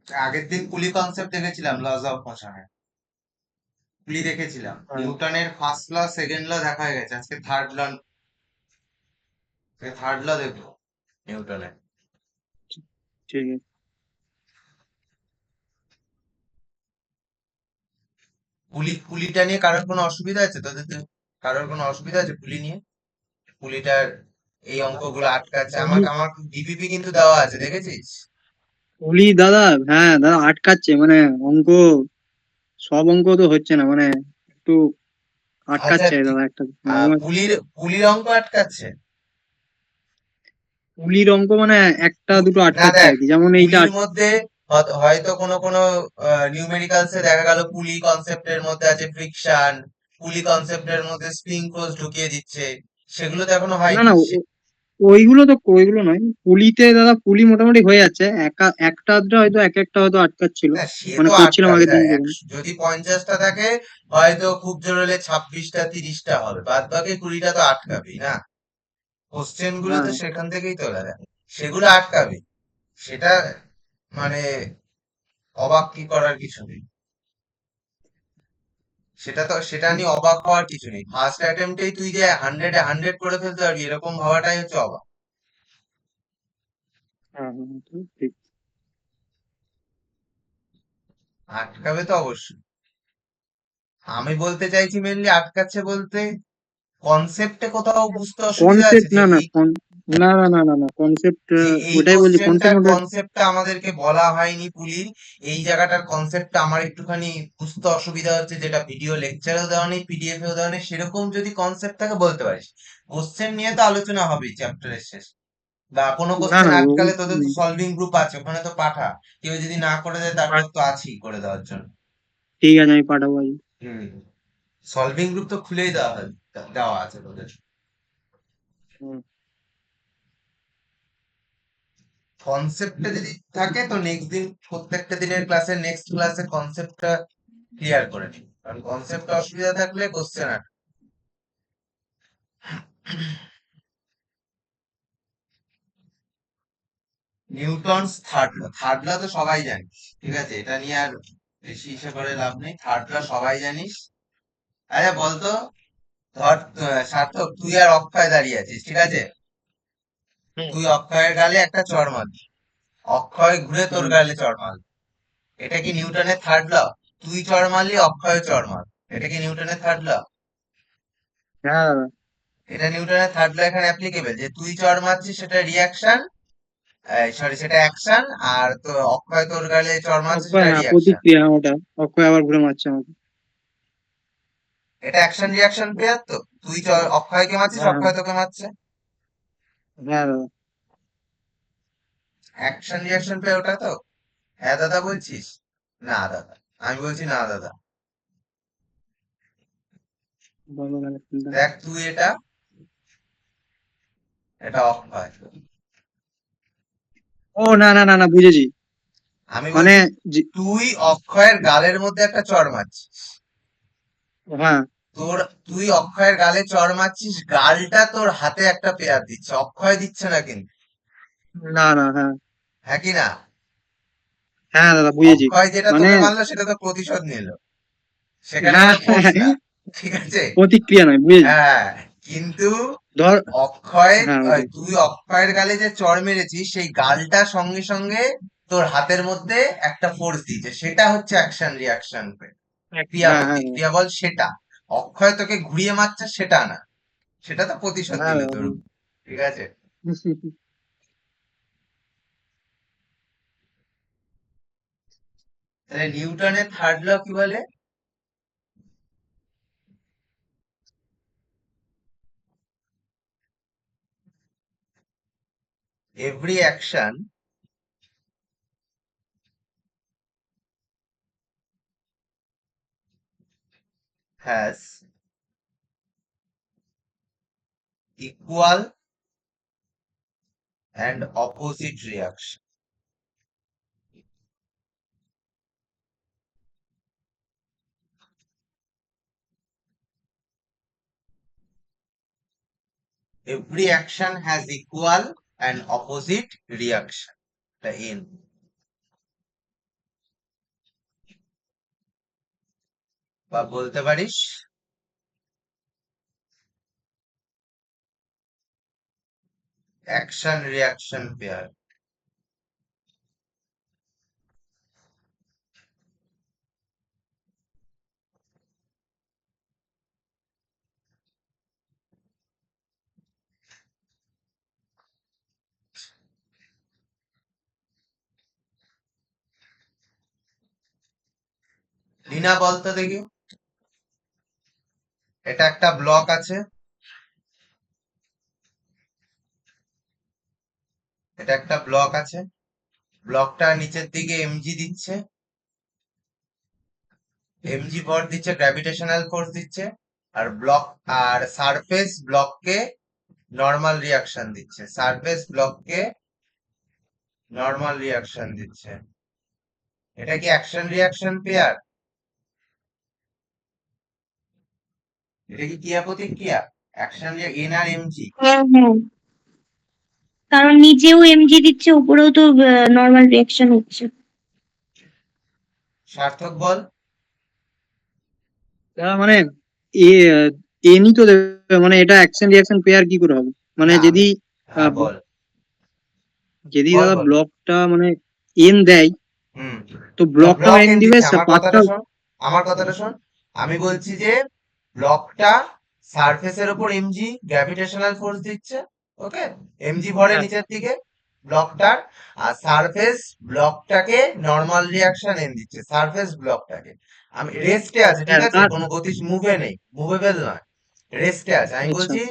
আগের দিন পুলি কনসেপ্ট দেখেছিলাম, লজ অফ মোশনের। পুলি দেখেছিলাম, হ্যাঁ, নিউটনের ফার্স্ট ল সেকেন্ড ল দেখা হয়ে গেছে, আজকে থার্ড ল দেখবো নিউটনের। ঠিক আছে। পুলিটা নিয়ে কারোর কোনো অসুবিধা আছে তোদের কারোর কোনো অসুবিধা আছে পুলি নিয়ে? পুলিটার এই অঙ্কগুলো আটকাচ্ছে, পুলি আমাকে আমার ডিপিপি কিন্তু দেওয়া আছে, দেখেছিস? পুলি দাদা, হ্যাঁ দাদা আটকাচ্ছে মানে অঙ্ক, সব অঙ্ক তো হচ্ছে না মানে একটু আচ্ছা, আটকাচ্ছে দাদা একটা আমার। পুলির অঙ্ক আটকাচ্ছে। পুলির অঙ্ক মানে একটা দুটো না আটকাচ্ছে দেখ, আর কি, যেমন এইটা পুলির মধ্যে হয়তো কোনো কোনো নিউমেরিক্যালস এ দেখা গেল পুলি কনসেপ্টের মধ্যে আছে ফ্রিকশন, পুলি কনসেপ্টের মধ্যে স্প্রিং ফোর্স ঢুকিয়ে দিচ্ছে, সেগুলো তো এখনো না হয়নি। না ওইগুলো নয়, পুলিতে দাদা পুলি মোটামুটি হয়ে যাচ্ছে, একটা আধটা হয়তো এক একটা হয়তো আটকাচ্ছিল, না সে মানে তো করছিলাম আটকাবে, আগের দেখ দিন যখন। যদি 50টা থাকে, হয়তো খুব জোর হলে 26টা 30টা হবে, বাদ বাকি 20টা তো আটকাবেই না। কোশ্চেন গুলো তো হ্যাঁ সেখান থেকেই তোলা যায়, সেগুলো আটকাবে। সেটা মানে অবাক কি করার কিছু নেই। সেটা নিয়ে অবাক হওয়ার কিছু নেই, ফার্স্ট অ্যাটেম্পটেই তুই যে 100-এ 100 করে ফেলতে পারবি এরকম ভাবাটাই হচ্ছে অবাক। হ্যাঁ হ্যাঁ, ঠিক। আটকাবে তো অবশ্যই। আমি বলতে চাইছি মেনলি আটকাচ্ছে বলতে কনসেপ্টে কোথাও বুঝতে অসুবিধা আছে, কনসেপ্ট যে না না এই না না না না না কনসেপ্ট, যে এই ওটাই বলছি কোশ্চেনটার কনসেপ্ট ওটা। কনসেপ্টটা আমাদেরকে বলা হয়নি পুলির। এই জায়গাটার কনসেপ্টটা আমার একটুখানি বুঝতে অসুবিধা হচ্ছে, যেটা ভিডিও লেকচারেও দেওয়া নেই, পিডিএফ এও দেওয়া নেই, সেরকম যদি কনসেপ্ট থাকে বলতে পারিস। কোশ্চেন নিয়ে তো আলোচনা হবেই চ্যাপ্টারের শেষে, বা কোনো না কোশ্চেন না আটকালে তোদের তো সলভিং গ্রুপ আছে, ওখানে তো পাঠা। কেউ যদি না করে দেয় তারপর তো আছি করে দেওয়ার জন্য। ঠিক আছে আমি পাঠাবো আজ। হুম, সলভিং গ্রুপ তো খুলেই দেওয়া আছে তোদের। হুম। কনসেপ্টটা যদি থাকে তো নেক্সট দিন প্রত্যেকটা দিনের নেক্সট ক্লাসে কনসেপ্টটা ক্লিয়ার করে নিই, কারণ কনসেপ্টে অসুবিধা থাকলে কোশ্চেন আর নিউটনস থার্ড ল তো সবাই জানিস, ঠিক আছে, এটা নিয়ে আর বেশি ইসে করে লাভ নেই, থার্ড ল সবাই জানিস। আরে বলতো, ধর সার্থক তুই আর অক্ষয় দাঁড়িয়ে আছিস, ঠিক আছে, হুম। তুই অক্ষয়ের গালে একটা চড় মারলি, অক্ষয় ঘুরে তোর হুম। গালে চড় মারল, এটা কি নিউটনের থার্ড ল? তুই চড় মারলি, অক্ষয় চড় মার, এটা কি নিউটনের থার্ড ল? হ্যাঁ দাদা। এটা নিউটনের থার্ড ল এখানে অ্যাপ্লিকেবল, যে তুই চড় মারছিস সেটা রিয়াকশন, সরি সেটা অ্যাকশন, আর তো অক্ষয় তোর গালে চড় মারছে অক্ষয়, সেটা হ্যাঁ রিয়াকশন। প্রতিক্রিয়া, হ্যাঁ ওটা অক্ষয় আবার ঘুরে মারছে আমাকে। এটা অ্যাকশন রিয়াকশন পেয়ার তো, তুই অক্ষয়কে মারছিস, হ্যাঁ হ্যাঁ অক্ষয় তোকে মারছে। হ্যাঁ দাদা। অ্যাকশন রিয়াকশন পেয়ার ওটা তো। হ্যাঁ দাদা বলছিস? না দাদা, আমি বলছি না দাদা। বলো তাহলে কোনটা। দেখ তুই এটা, এটা অক্ষয়। ও না না না না, বুঝেছি। আমি মানে বলছি যে- তুই অক্ষয়ের গালের মধ্যে একটা চড় মারছিস, হ্যাঁ। তোর তুই অক্ষয়ের গালে চড় মারছিস, গালটা তোর হাতে একটা পেয়ার দিচ্ছে, অক্ষয় দিচ্ছে না কিন্তু। না না, হ্যাঁ হ্যাঁ কি না? হ্যাঁ দাদা বুঝেছি। অক্ষয় যেটা মানে তোকে মারলো সেটা তো প্রতিশোধ নিল, সেখানে হ্যাঁ কোনো হ্যাঁ, ফোর্স না, হ্যাঁ, ঠিক আছে। প্রতিক্রিয়া নয়, বুঝেছি। হ্যাঁ, কিন্তু ধর, অক্ষয়, হ্যাঁ ওটাই। তুই অক্ষয়ের গালে যে চড় মেরেছিস সেই গালটা সঙ্গে সঙ্গে তোর হাতের মধ্যে একটা ফোর্স দিয়েছে, সেটা হচ্ছে অ্যাকশন রিয়াকশন, ক্রিয়া হ্যাঁ হ্যাঁ প্রতিক্রিয়া বল সেটা। অক্ষয় তোকে ঘুরিয়ে মারছে সেটা না, সেটা তো প্রতিশোধ হ্যাঁ নিল দাদা, তোর উপর, ঠিক আছে। তাহলে নিউটনের থার্ড ল কি বলে? Every action has equal and opposite reaction. Every action has equal and opposite reaction. The end. বা বলতে পারিস অ্যাকশন রিয়াকশন পেয়ার। রিনা বলতো দেখি, এটা একটা ব্লক আছে, এটা একটা ব্লক আছে, ব্লকটা নিচের দিকে এমজি দিচ্ছে, এমজি ফোর্স দিচ্ছে, গ্র্যাভিটেশনাল ফোর্স দিচ্ছে, আর ব্লক আর সারফেস ব্লককে নর্মাল রিয়াকশন দিচ্ছে, সারফেস ব্লককে নর্মাল রিয়াকশন দিচ্ছে। এটা কি অ্যাকশন রিয়াকশন পেয়ার? এটা কি ক্রিয়া প্রতিক্রিয়া? অ্যাকশন এন আর এমজি। হ্যাঁ হ্যাঁ, কারণ নিচেও এমজি দিচ্ছে, উপরেও তো নর্মাল রিয়াকশন হচ্ছে। সার্থক বল। মানে এ এনই তো দেবে, মানে এটা অ্যাকশন রিয়াকশন পেয়ার কি করে হবে? মানে না যদি হ্যাঁ বল, যদি বল দাদা বল। ব্লকটা মানে এন দেয়, হুম, তো ব্লকটাও ব্লক এন এন দিবে, দিচ্ছে, আমার পাথটা। কথাটা শোন, আমার কথাটা শোন। আমি বলছি যে ব্লকটা সারফেসের উপর এমজি গ্র্যাভিটেশনাল ফোর্স দিচ্ছে, ওকে, এমজি ভরে হ্যাঁ নিচের দিকে ব্লকটার, আর সারফেস ব্লকটাকে নর্মাল রিয়াকশন এন দিচ্ছে, সারফেস ব্লকটাকে। আমি রেস্টে আছে, ঠিক হ্যাঁ, আছে, কোনো গতি মুভে নেই, মুভেবল নয়, রেস্টে আছে। আমি আচ্ছা, বলছি যে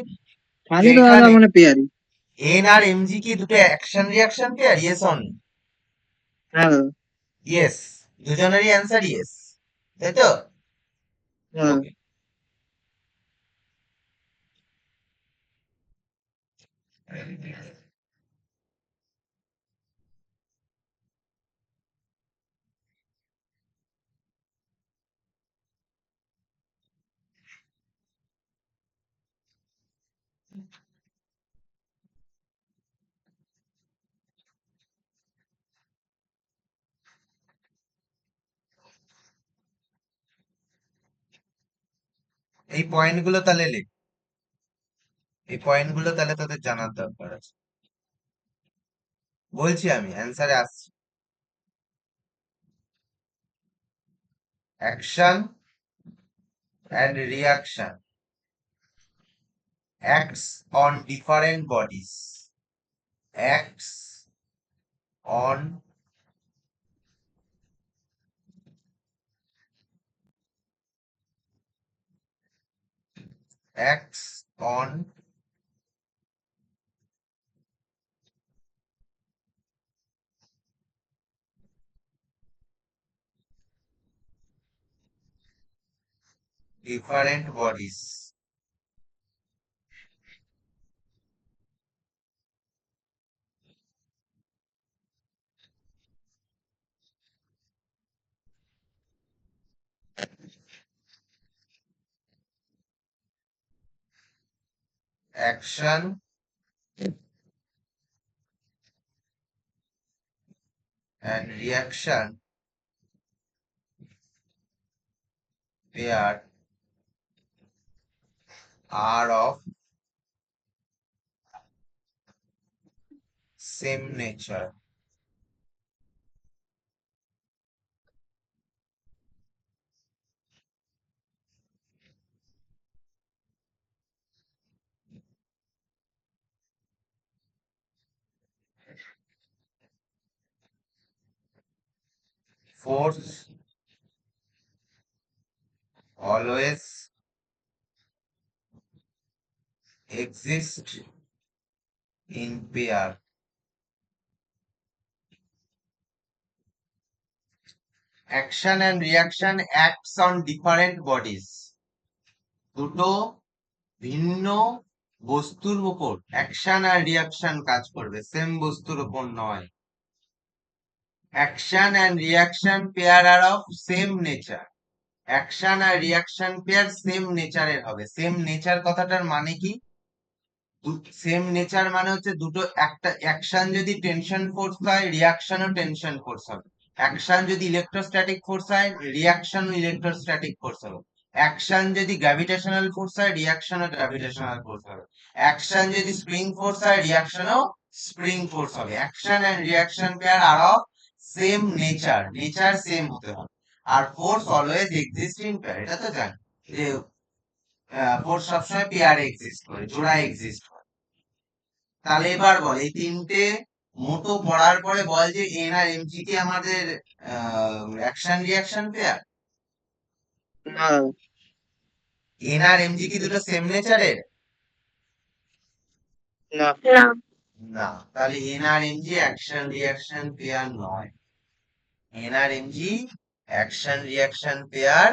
তাহলে তো দাদা এখানে মানে পেয়ারই। এন আর এমজি কি দুটো action reaction pair? Yes on? হ্যাঁ দাদা। ইয়েস, দুজনেরই অ্যান্সার ইয়েস, তাই তো? হ্যাঁ, ওকে। এই পয়েন্টগুলো তাহলে লিখ, এই পয়েন্টগুলো তাহলে তোদের জানার দরকার আছে। বলছি আমি অ্যান্সারে আসছি। Action and reaction acts on different bodies, acts on acts on different bodies. Action and reaction pair are of same nature. Force always exist in pair. Action and reaction acts on different bodies. দুটো ভিন্ন বস্তুর উপর action আর reaction কাজ করবে, same বস্তুর উপর নয়। Action and reaction pair R of same nature. Action আর রিয়াকশন পেয়ার সেম নেচারের হবে। সেম নেচার কথাটার মানে কি? সেম নেচার মানে হচ্ছে দুটো, একটা অ্যাকশন যদি টেনশন ফোর্স হয়, রিয়াকশনও টেনশন ফোর্স হবে। অ্যাকশন যদি ইলেকট্রোস্ট্যাটিক ফোর্স হয়, রিয়াকশন ইলেকট্রোস্ট্যাটিক ফোর্স হবে। অ্যাকশন যদি গ্র্যাভিটেশনাল ফোর্স হয়, রিয়াকশনও গ্র্যাভিটেশনাল ফোর্স হবে। অ্যাকশন যদি স্প্রিং ফোর্স হয়, রিয়াকশনও স্প্রিং ফোর্স হবে। Action and reaction pair R of same nature, nature same হতে হবে। আর force always exist in pair, এটা তো জানি যে ফোর্স সবসময় পেয়ারে এক্সিস্ট করে, জোড়া এক্সিস্ট করে। তাহলে এবার বল, এই তিনটে মোটো পড়ার পরে বল যে এন আর এমজি কি আমাদের অ্যাকশন রিয়াকশন পেয়ার? না এন আর এমজি কি দুটো সেম নেচারের? না না। না, তাহলে এন আর এমজি অ্যাকশন রিয়াকশন পেয়ার নয়। এন আর এমজি অ্যাকশন রিয়াকশন পেয়ার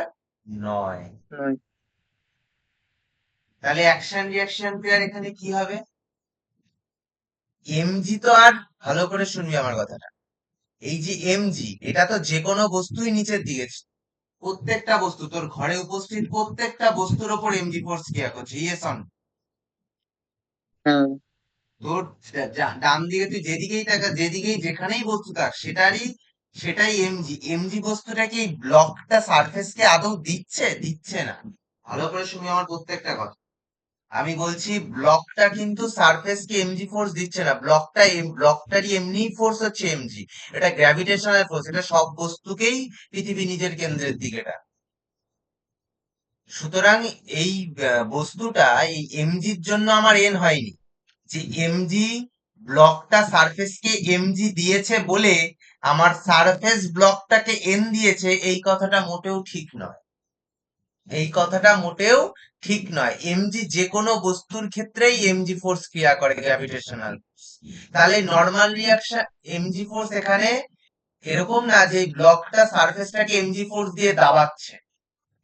নয়। নয়। তাহলে অ্যাকশন রিয়াকশন পেয়ার এখানে কি হবে? এমজি তো, আর ভালো করে শুনবি আমার কথাটা, এই যে এমজি, এটা তো যে কোনো বস্তুই নিচের দিকে, প্রত্যেকটা বস্তু, তোর ঘরে উপস্থিত প্রত্যেকটা বস্তুর ওপর এমজি ফোর্স ক্রিয়া করছে, ইয়েস অন? হ্যাঁ তোর ডান দিকে তুই যেদিকেই তাকা, যেদিকেই যেখানেই বস্তু থাক, সেটাই এমজি। এমজি বস্তুটা কি ব্লকটা সারফেস কে আদৌ দিচ্ছে? দিচ্ছে না। ভালো করে শুনি আমার প্রত্যেকটা কথা। আমি বলছি ব্লকটা কিন্তু সারফেস কে এমজি ফোর্স দিচ্ছে না, ব্লকটারই এমনি ফোর্স হচ্ছে এমজি। এটা গ্র্যাভিটেশনাল ফোর্স, এটা সব বস্তুকেই পৃথিবী নিজের কেন্দ্রের দিকে টানে। সুতরাং এই বস্তুটা এই এমজির জন্য আমার এন হয়নি, যে এমজি ব্লকটা সারফেসকে এমজি দিয়েছে বলে আমার সারফেস ব্লকটাকে এন দিয়েছে, এই কথাটা মোটেও ঠিক নয়। এই কথাটা মোটেও ঠিক নয়। এমজি যে কোনো বস্তুর ক্ষেত্রেই এমজি ফোর্স ক্রিয়া করে, গ্র্যাভিটেশনাল। তাহলে নর্মাল রিয়াকশন এমজি ফোর্স এখানে এরকম না যে ব্লকটা সারফেসটাকে এমজি ফোর্স দিয়ে দাবাচ্ছে,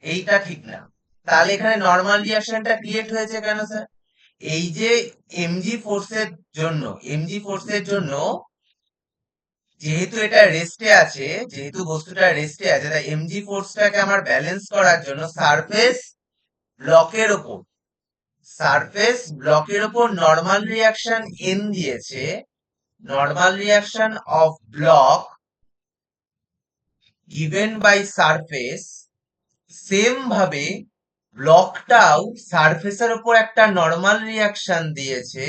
এইটা ঠিক না। তাহলে এখানে নর্মাল রিয়াকশনটা ক্রিয়েট হয়েছে কেন স্যার? এই যে এমজি ফোর্সের জন্য, এমজি ফোর্সের জন্য যেহেতু এটা রেস্টে আছে, যেহেতু বস্তুটা রেস্টে আছে, তাই এমজি ফোর্সটাকে আমার ব্যালেন্স করার জন্য ব্লকের ওপর সারফেস ব্লকের ওপর নর্মাল রিয়াকশন এন দিয়েছে। Normal reaction of block given by surface, same ভাবে ব্লকটাও সারফেসের উপর একটা নর্মাল রিয়াকশন দিয়েছে।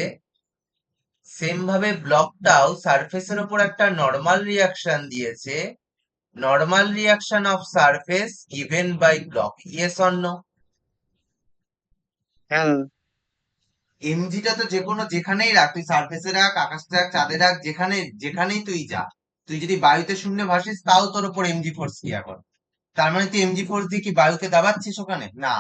সেম ভাবে ব্লকটাও সারফেসের উপর একটা নর্মাল রিয়াকশন দিয়েছে। Normal reaction of surface given by block, yes or no? হ্যাঁ এমজিটা তো যেকোনো যেখানেই রাখ, তুই সারফেসে রাখ, আকাশে রাখ, চাঁদে রাখ, যেখানেই তুই যা, তুই যদি বায়ুতে শূন্য ভাসিস তাও তোর উপর এমজি ফোর্স ক্রিয়া করে। তার মানে তুই এমজি ফোর্স দিয়ে কি বায়ুকে দাবাচ্ছিস ওখানে? না।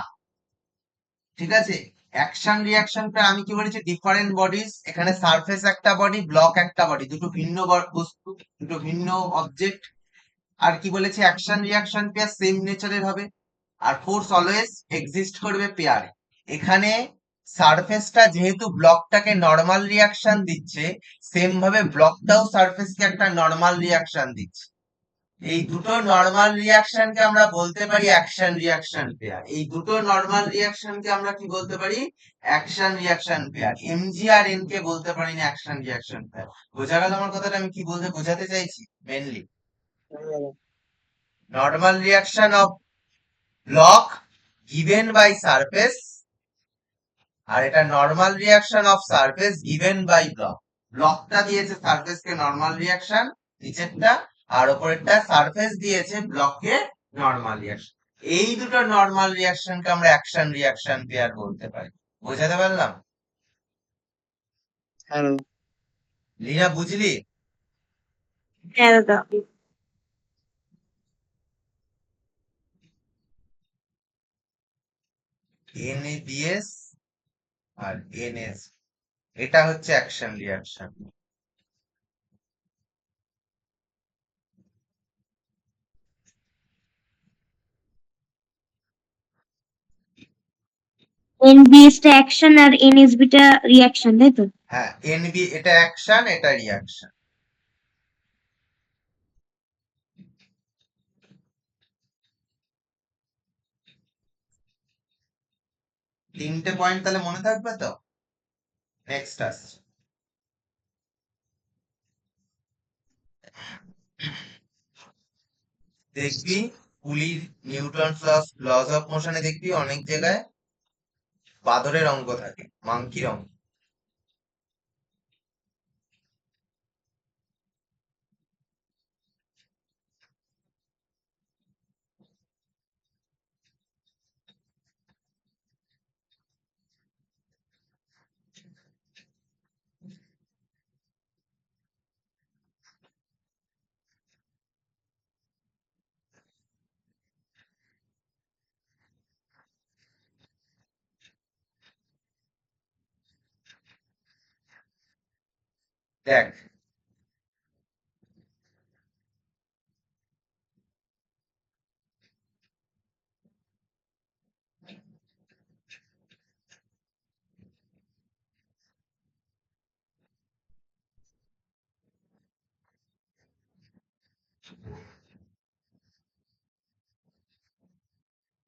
ঠিক আছে, অ্যাকশন রিয়াকশনটা আমি কি বলেছি, ডিফারেন্ট বডিজ, এখানে সারফেস একটা বডি, ব্লক একটা বডি, দুটো ভিন্ন বস্তু, দুটো ভিন্ন অবজেক্ট। আর কি বলেছি, অ্যাকশন রিয়াকশন পেয়ার সেম নেচারের হবে, আর ফোর্স অলওয়েজ এক্সিস্ট করবে পেয়ারে। এখানে সারফেসটা যেহেতু ব্লকটাকে নর্মাল রিয়াকশন দিচ্ছে, সেম ভাবে ব্লকটাও সারফেসকে একটা নর্মাল রিয়াকশন দিচ্ছে। এই দুটো নর্মাল রিয়াকশনকে আমরা বলতে পারি অ্যাকশন রিয়াকশন পেয়ার। এই দুটো নর্মাল রিয়াকশনকে আমরা কি বলতে পারি? Action reaction pair. এমজি আর এন কে বলতে পারি না অ্যাকশন রিয়াকশন পেয়ার। বোঝা গেল আমার কথাটা আমি কি বলতে বোঝাতে চাইছি mainly? Normal reaction of block given by surface, আর এটা normal reaction of surface given by block. ব্লকটা দিয়েছে সারফেসকে নর্মাল রিয়াকশন নিচেরটা, আর উপরেরটা সারফেস দিয়েছে ব্লককে নর্মাল রিয়াকশন। এই দুটো নর্মাল রিয়াকশনকে আমরা অ্যাকশন রিয়াকশন পেয়ার বলতে পারি। বোঝাতে পারলাম? হ্যালো লীনা বুঝলি? হ্যাঁ দাদা। এনএবিএস আর এনএস, এটা হচ্ছে অ্যাকশন রিয়াকশন। এনবিএস টা অ্যাকশন আর এনএসবি টা রিয়াকশন, তাই তো? হ্যাঁ, এনবি এটা অ্যাকশন, এটা রিয়াকশন। তিনটে পয়েন্ট তাহলে মনে থাকবে তো? নেক্সট আসছে। দেখবি পুলির নিউটন লস অফ মোশনে দেখবি অনেক জায়গায় বাদরের অঙ্ক থাকে, মাংকির অঙ্ক। দেখ,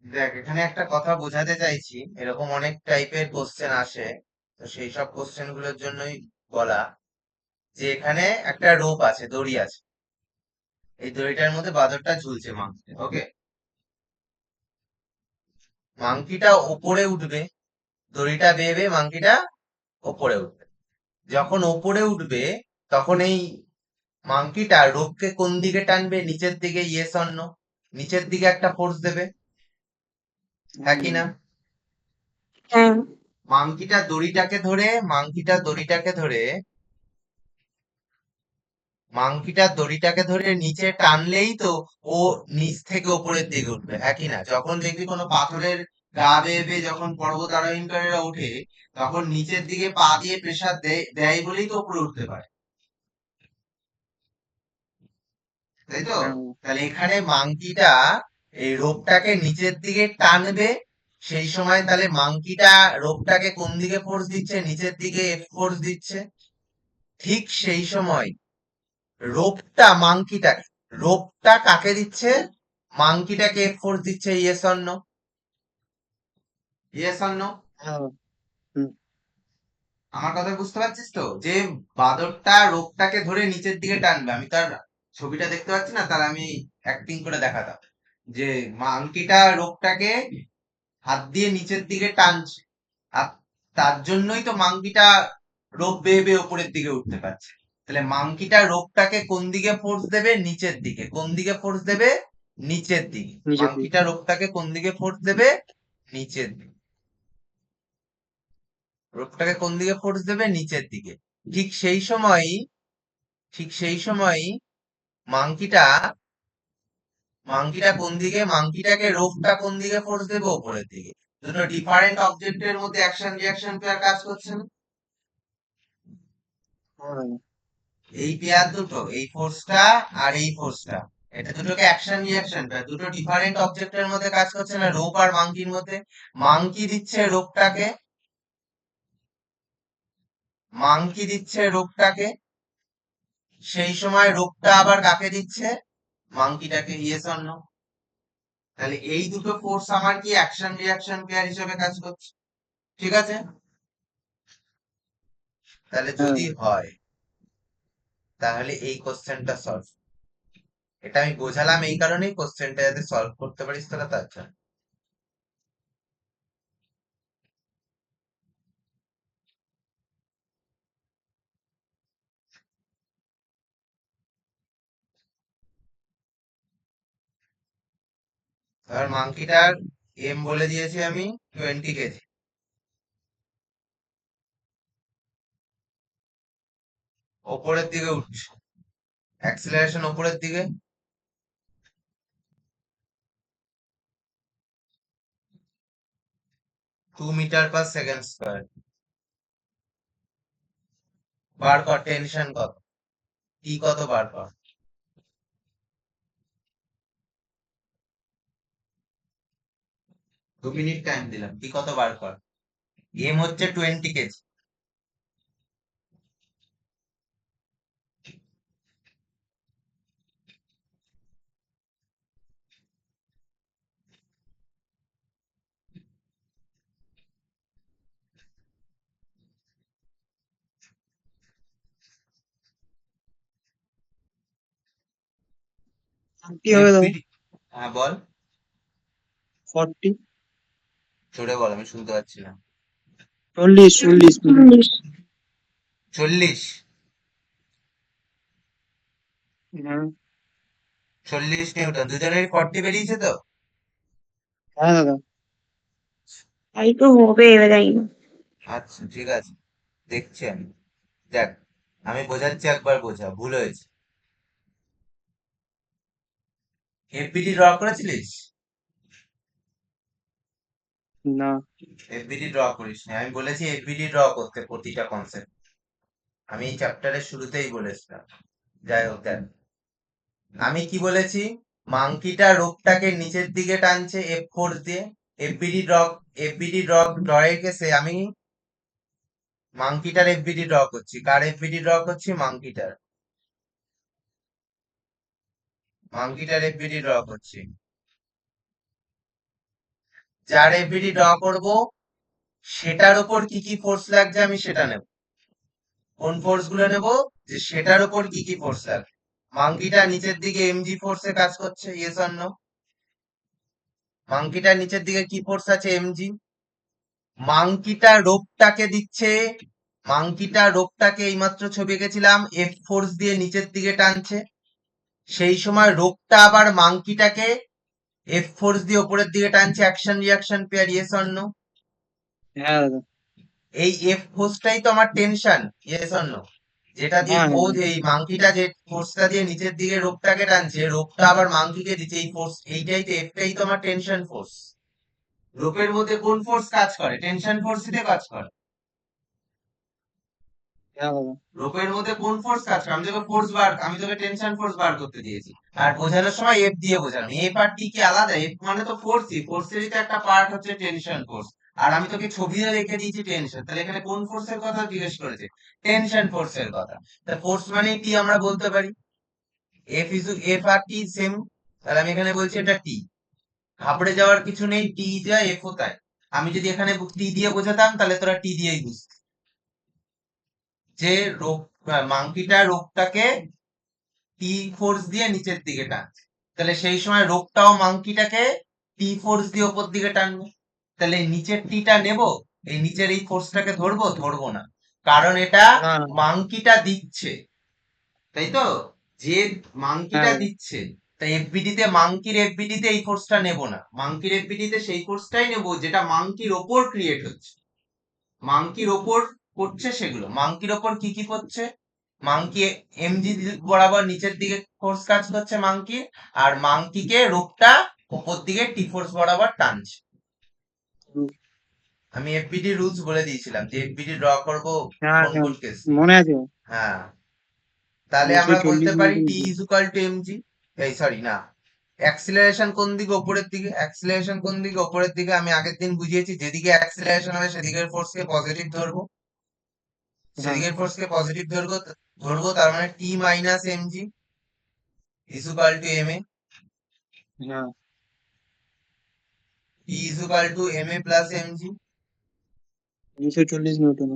দেখ এখানে একটা কথা বোঝাতে চাইছি, এরকম অনেক টাইপের কোশ্চেন আসে, তো সেই সব কোশ্চেন গুলোর জন্যই বলা, যে এখানে একটা রোপ আছে, দড়ি আছে, এই দড়িটার মধ্যে বাঁদরটা ঝুলছে, মাংকি, ওকে। মাংকিটা ওপরে উঠবে, দড়িটা বেয়ে বেয়ে মাংকিটা ওপরে উঠবে। যখন ওপরে উঠবে তখন এই মাংকিটা রোপকে কোন দিকে টানবে? নিচের দিকে, ইয়েস অর নো? নিচের দিকে একটা ফোর্স দেবে, হ্যাঁ কি না? হ্যাঁ। মাংকিটা দড়িটাকে ধরে নিচে টানলেই তো ও নিচ থেকে ওপরের দিকে উঠবে, হ্যাঁ কি না? যখন দেখবি কোনো পাথরের গা বেয়ে বেয়ে যখন পর্বত আরোহীকারীরা ওঠে, তখন নিচের দিকে পা দিয়ে প্রেসার দেয় দেয় বলেই তো উপরে উঠতে পারে, তাই তো? হ্যাঁ, তাহলে এখানে মাংকিটা এই রোপটাকে নিচের দিকে টানবে, সেই সময় তাহলে মাংকিটা রোপটাকে কোন দিকে ফোর্স দিচ্ছে? নিচের দিকে ফোর্স দিচ্ছে। ঠিক সেই সময় রোপটা মাংকিটাকে, রোপটা কাকে দিচ্ছে? মাংকিটাকে ফোর্স দিচ্ছে, yes or no? Yes or no? হ্যাঁ, হুম, আমার কথা বুঝতে পারছিস তো? যে বাঁদরটা রোপটাকে ধরে নিচের দিকে টানবে, আমি তার ছবিটা দেখতে পাচ্ছি না, তার আমি অ্যাক্টিং করে দেখাতাম, যে মাংকিটা রোপটাকে হাত দিয়ে নিচের দিকে টানছে, আর তার জন্যই তো মাংকিটা রোপ বেয়ে বেয়ে উপরের দিকে উঠতে পারছে। তাহলে মাংকিটা রোপটাকে কোন দিকে ফোর্স দেবে? নিচের দিকে। কোন দিকে ফোর্স দেবে? নিচের দিকে। নিচের দিকে। মাংকিটা রোপটাকে কোন দিকে ফোর্স দেবে? নিচের দিকে। রোপটাকে কোন দিকে ফোর্স দেবে? নিচের দিকে। ঠিক সেই সময়ই, ঠিক সেই সময়ই মাংকিটা, মাংকিটা কোন দিকে, মাংকিটাকে রোপটা কোন দিকে ফোর্স দেবে? উপরের দিকে। দুটো ডিফারেন্ট অবজেক্টের মধ্যে অ্যাকশন রিয়াকশন পেয়ার কাজ করছে না? হ্যাঁ, এই পেয়ার দুটো, এই ফোর্সটা আর এই ফোর্সটা, এটা দুটোকে অ্যাকশন রিয়াকশন পেয়ার, দুটো ডিফারেন্ট অবজেক্টের মধ্যে কাজ করছে না, রোপ আর মাংকির মধ্যে। মাংকি দিচ্ছে রোপটাকে, মাংকি দিচ্ছে রোপটাকে, সেই সময় রোপটা আবার কাকে দিচ্ছে? মাংকিটাকে, ইয়েস অর নো? তাহলে এই দুটো ফোর্স আমার কি অ্যাকশন রিয়াকশন পেয়ার হিসেবে কাজ করছে, ঠিক আছে? তাহলে হ্যাঁ। যদি হয়, তাহলে এই কোশ্চেনটা সলভ। এটা আমি বোঝালাম এই কারণেই, কোশ্চেনটা যাতে সলভ করতে পারিস তোরা, তার জন্য। এবার মাংকিটার এম বলে দিয়েছি আমি 20 কেজি, ওপরের দিকে উঠছে, অ্যাক্সিলারেশন ওপরের দিকে, 2 মিটার/সেকেন্ড স্কোয়ার। বার কর টেনশন কত, টি কত বার কর। 2 মিনিট টাইম দিলাম, টি কত বার কর। এম হচ্ছে 20 কেজি। কি হবে দাদা? হ্যাঁ বল, 40, জোরে বল, আমি শুনতে পাচ্ছি না। 40 চল্লিশ। 40? হ্যাঁ 40 নিউটন, দুজনেরই 40 বেরিয়েছে তো? হ্যাঁ দাদা। তাই তো হবে, এবার জানি না। আচ্ছা ঠিক আছে, দেখছি আমি। দেখ, আমি বোঝাচ্ছি, একবার বোঝা, ভুল হয়েছে। এফবিটি ড্র করেছিলিস? না এফবিটি ড্র করিস না, আমি বলেছি এফবিটি ড্র করতে প্রতিটা কনসেপ্ট, আমি এই চ্যাপ্টারের শুরুতেই বলেছিলাম। যাই হোক, দেখ আমি কি বলেছি, মাংকিটা রোপটাকে নিচের দিকে টানছে এফ ফোর্স দিয়ে। এফবিডি ড্র, এফবিডি ড্রয়ের কেসে আমি মাংকিটার এফবিডি ড্র করছি। কার এফবিডি ড্র করছি? মাংকিটার, মাংকিটার এফবিডি ড্র করছি। যার এফবিডি ড্র করব সেটার উপর কি কি ফোর্স লাগছে আমি সেটা নেব। কোন ফোর্স গুলো নেব? যে সেটার উপর কি কি ফোর্স লাগবে। মাংকিটা নিচের দিকে এমজি ফোর্সে কাজ করছে, ইয়েস অর নো? মাংকিটার নিচের দিকে কি ফোর্স আছে? এমজি। মাংকিটা রোপটাকে দিচ্ছে, মাংকিটা রোপটাকে এইমাত্র ছবি এঁকেছিলাম, এফ ফোর্স দিয়ে নিচের দিকে টানছে। সেই সময় রোপটা আবার মাংকিটাকে এফ ফোর্স দিয়ে উপরের দিকে টানছে, action reaction pair, yes or no? হ্যাঁ দাদা। এই এফ ফোর্সটাই তো আমার টেনশন, ইয়েস অর নো? যেটা দিয়ে হ্যাঁ ও হ্যাঁ যে এই মাংকিটা যে ফোর্সটা দিয়ে নিচের দিকে রোপটাকে টানছে, রোপটা আবার মাংকিকে দিচ্ছে, এই ফোর্স এইটাই তো, এফটাই তো আমার টেনশন ফোর্স। রোপের মধ্যে কোন ফোর্স কাজ করে? টেনশন ফোর্সই কাজ করে। হ্যাঁ দাদা। রোপের মধ্যে কোন ফোর্স কাজ করে? আমি তোকে টেনশন ফোর্স বার করতে দিয়েছি। আর বোঝানোর সময় এফ দিয়ে বোঝালাম। এফ আর টি কি আলাদা? এফ মানে তো ফোর্সই, ফোর্সেরই তো একটা পার্ট হচ্ছে টেনশন ফোর্স। আর আমি তোকে ছবিও রেখে দিয়েছি টেনশন, তাহলে এখানে কোন ফোর্সের কথা জিজ্ঞেস করেছে? টেনশন ফোর্সের কথা। তা ফোর্স মানে টি আমরা বলতে পারি। এফ আর টি সেম, তাহলে আমি এখানে বলছি এটা টি। ঘাবড়ে যাওয়ার কিছু নেই, টি যা এফ ও তাই। আমি যদি এখানে টি দিয়ে বোঝাতাম তাহলে তোরা টি দিয়েই বুঝতি যে রোগ, মাংকিটা রোগটাকে টি ফোর্স দিয়ে নিচের দিকে টানছে, তাহলে সেই সময় রোগটাও মাংকিটাকে টি ফোর্স দিয়ে ওপর দিকে টানবে। তাহলে এই নিচের টিটা নেব, এই নিচের এই ফোর্সটাকে ধরবো? ধরবো না, কারণ এটা না না। মাংকিটা দিচ্ছে, তাই তো? যে হ্যাঁ মাংকিটা দাদা। দিচ্ছে, তাই এফবিডিতে, মাংকির এফবিডিতে এই ফোর্সটা নেব না, মাংকির এফবিডিতে সেই ফোর্সটাই নেব যেটা মাংকির ওপর ক্রিয়েট হচ্ছে, মাংকির ওপর করছে সেগুলো। মাংকির ওপর কি কি করছে? মাংকি এমজি বরাবর নিচের দিকে ফোর্স কাজ করছে মাংকি, আর মাংকিকে রোপটা উপর দিকে টি ফোর্স বরাবর টানছে। আমি এফবিডি রুলস বলে দিয়েছিলাম যে এফবিডি ড্র করব হ্যাঁ কোন হ্যাঁ কোন কেস। মনে আছে। হ্যাঁ, তাহলে আমরা বলতে 240 পারি Newton. T is equal two MG. এই সরি না, অ্যাক্সিলারেশন কোন দিকে? উপরের দিকে। অ্যাক্সিলারেশন কোন দিকে? উপরের দিকে। আমি আগের দিন বুঝিয়েছি, যেদিকে অ্যাক্সিলারেশন হবে সেদিকের ফোর্সকে পজিটিভ ধরবো, হ্যাঁ সেদিকের ফোর্সকে পজিটিভ ধরবো। ধরবো, তার মানে T minus mg is equal to M a, হ্যাঁ। T is equal to M a plus mg. 240 newton.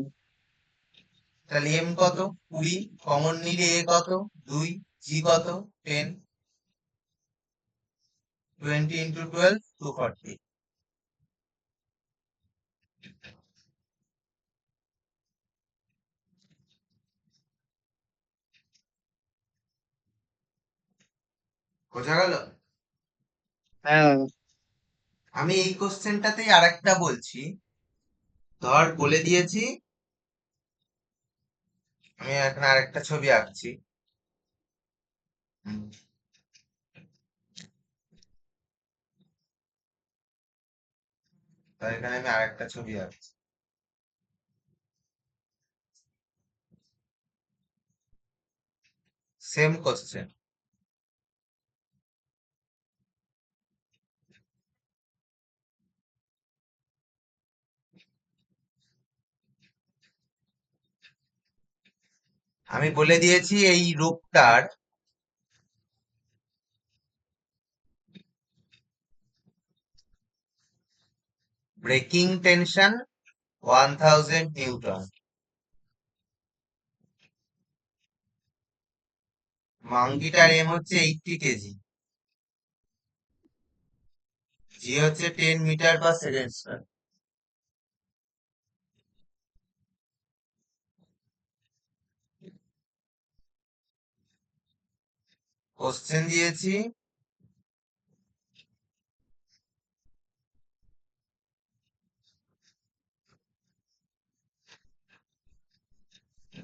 তাহলে এম কত? 20, কমন নিলে এ কত? 2, জি কত? 10, 20 ইন্টু 12, 240। বোঝা গেল? হ্যাঁ দাদা। আমি এই কোশ্চেনটাতেই আরেকটা বলছি, ধর বলে দিয়েছি, আমি এখানে আরেকটা ছবি আঁকছি। হুম, তার এখানে আমি আরেকটা ছবি আঁকছি। Same question. আমি বলে দিয়েছি এই রূপটার ব্রেকিং টেনশন 1000 নিউটন, মাঙ্কিটার এম হচ্ছে 80 কেজি। জি হচ্ছে 10 মিটার/সেকেন্ড স্কয়ার। কোশ্চেন দিয়েছি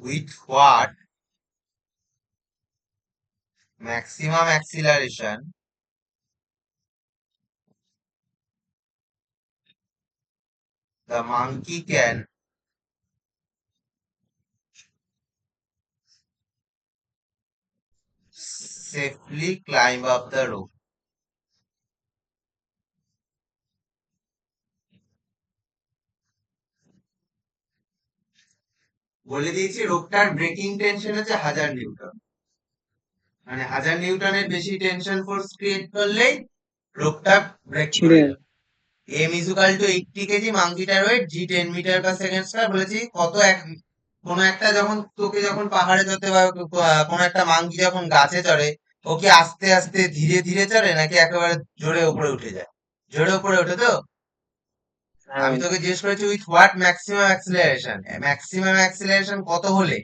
with what maximum acceleration the monkey can safely climb up the rope. বলে দিয়েছি রোপটার ব্রেকিং টেনশন হচ্ছে 1000 নিউটন, মানে 1000 নিউটনের বেশি টেনশন ফোর্স ক্রিয়েট করলেই রোপটা ব্রেক করে ছিঁড়ে যাবে। m=80 কেজি, মাঙ্কিটার ওয়েট g 10 মিটার/সেকেন্ড স্কয়ার। বলেছি কত এক কোন একটা যখন তোকে যখন পাহাড়ে চড়তে বা কোন একটা মাঙ্কি যখন গাছে চড়ে, ও কি আস্তে আস্তে ধীরে ধীরে চড়ে নাকি একেবারে জোরে উপরে উঠে যায়? জোরে উপরে ওঠে তো। হ্যাঁ আমি তোকে জিজ্ঞেস করেছি with what maximum acceleration, maximum acceleration কত হলে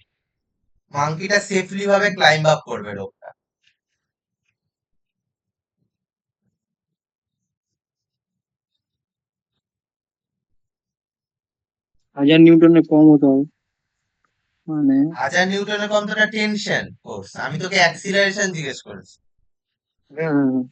মাঙ্কিটা সেফলি ভাবে ক্লাইম্ব আপ করবে রোপটা? 1000 নিউটনের কম হতে হবে মানে। 1000 নিউটনের কম তো ওটা টেনশন ফোর্স, আমি তোকে অ্যাক্সিলারেশন জিজ্ঞেস করেছি। হ্যাঁ, হ্যাঁ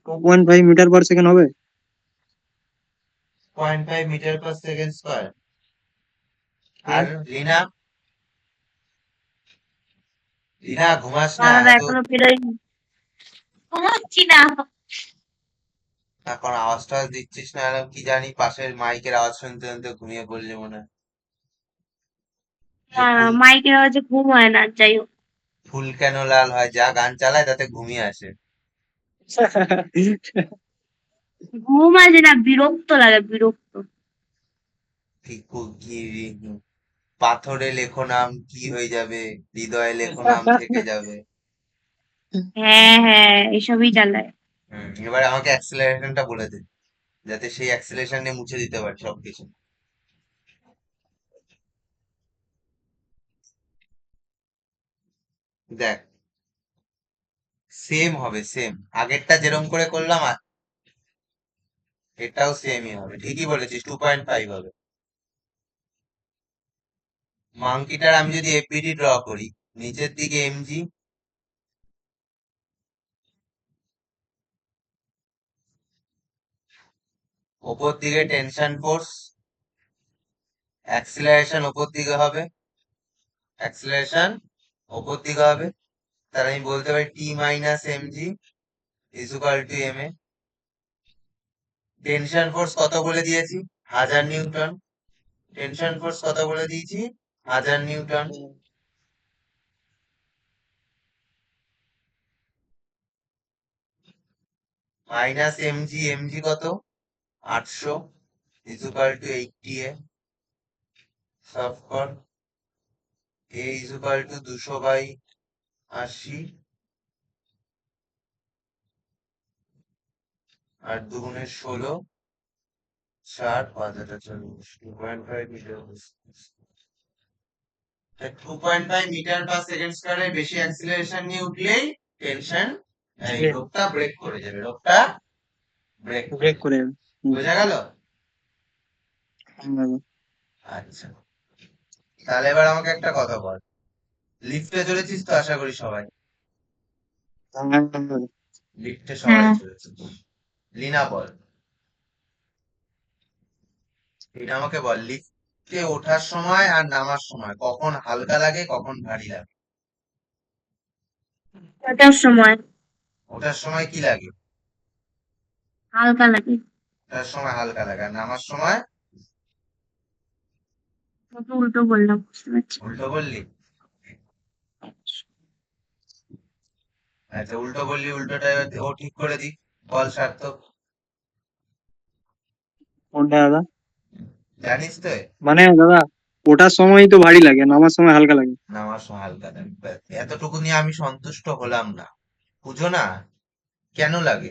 2.5 মিটার/সেকেন্ড হবে। 0.5 মিটার/সেকেন্ড স্কয়ার। আর হ্যাঁ রিনা, রিনা ঘুমাস না না দাদা এত। এখনো বেরোয়নি, ঘুমাচ্ছি না। এখন আওয়াজ টাওয়াজ দিচ্ছিস না, এরকম কি জানি পাশের মাইকের আওয়াজ শুনতে শুনতে ঘুমিয়ে পড়লি মনে হয়। যে না না, ফুল, মাইকের আওয়াজে ঘুম হয় না, যাই হোক। ফুল কেন লাল হয়, যা গান চালায় তাতে ঘুমিয়ে আসে। ঘুম আসে না, বিরক্ত লাগে, বিরক্ত। পাথরে লেখো নাম কি হয়ে যাবে, হৃদয়ে লেখো নাম থেকে যাবে। হ্যাঁ হ্যাঁ, এসবই চালায়। এবারে আমাকে অ্যাক্সিলারেশনটা বলে দে, যাতে সেই অ্যাক্সিলারেশন নিয়ে মুছে দিতে পারি সবকিছু। দেখ, সেম হবে, সেম আগেরটা যেরকম করে করলাম এটাও সেমই হবে, ঠিকই বলেছিস, 2.5 হবে। মাঙ্কিটার আমি যদি এফবিডি ড্র করি, নিচের দিকে এমজি, ওপর দিকে টেনশন ফোর্স, অ্যাক্সিলারেশন ওপর দিকে হবে, অ্যাক্সিলারেশন ওপর দিকে হবে। তাহলে আমি বলতে পারি T-mg = ma। টেনশন ফোর্স কত বলে দিয়েছি? 1000 নিউটন। টেনশন ফোর্স কত বলে দিয়েছি? 1000 নিউটন। মাইনাস এমজি, এমজি কত? 800 = 80 a। সলভ কর। a = 200/80, আর 2 × 16, 4, 5 × 40, 2.5 মিটার। 2.5 মিটার/সেকেন্ড স্কয়ারের বেশি অ্যাক্সিলারেশন নিয়ে উঠলেই টেনশন, এই রোপটা ব্রেক করে যাবে, রোপটা ব্রেক করে ব্রেক যাবে। করে। হুম। বোঝা গেল? হ্যাঁ দাদা। আচ্ছা, তাহলে এবার আমাকে একটা কথা বল, লিফটে চড়েছিস তো আশা করি সবাই? হ্যাঁ দাদা। লিফটে সবাই হ্যাঁ, চড়েছিস। লিনা বল, এটা আমাকে বল, লিফটে ওঠার সময় আর নামার সময় কখন হালকা লাগে কখন ভারী লাগে? ওটার সময় ওঠার সময় কি লাগে? হালকা লাগে। ওঠার সময় হালকা লাগে, আর নামার সময়? ওটা উল্টো বললাম, বুঝতে পারছি। উল্টো বললি? আচ্ছা, উল্টো বললি, উল্টোটা ও ঠিক করে দি, বল সার্থক। কোনটা দাদা? জানিস তো? মানে দাদা, ওটার সময় তো ভারী লাগে, নামার সময় হালকা লাগে। নামার সময় হালকা লাগে, ব্যাস, এতটুকু নিয়ে আমি সন্তুষ্ট হলাম না। বুঝো না কেন লাগে?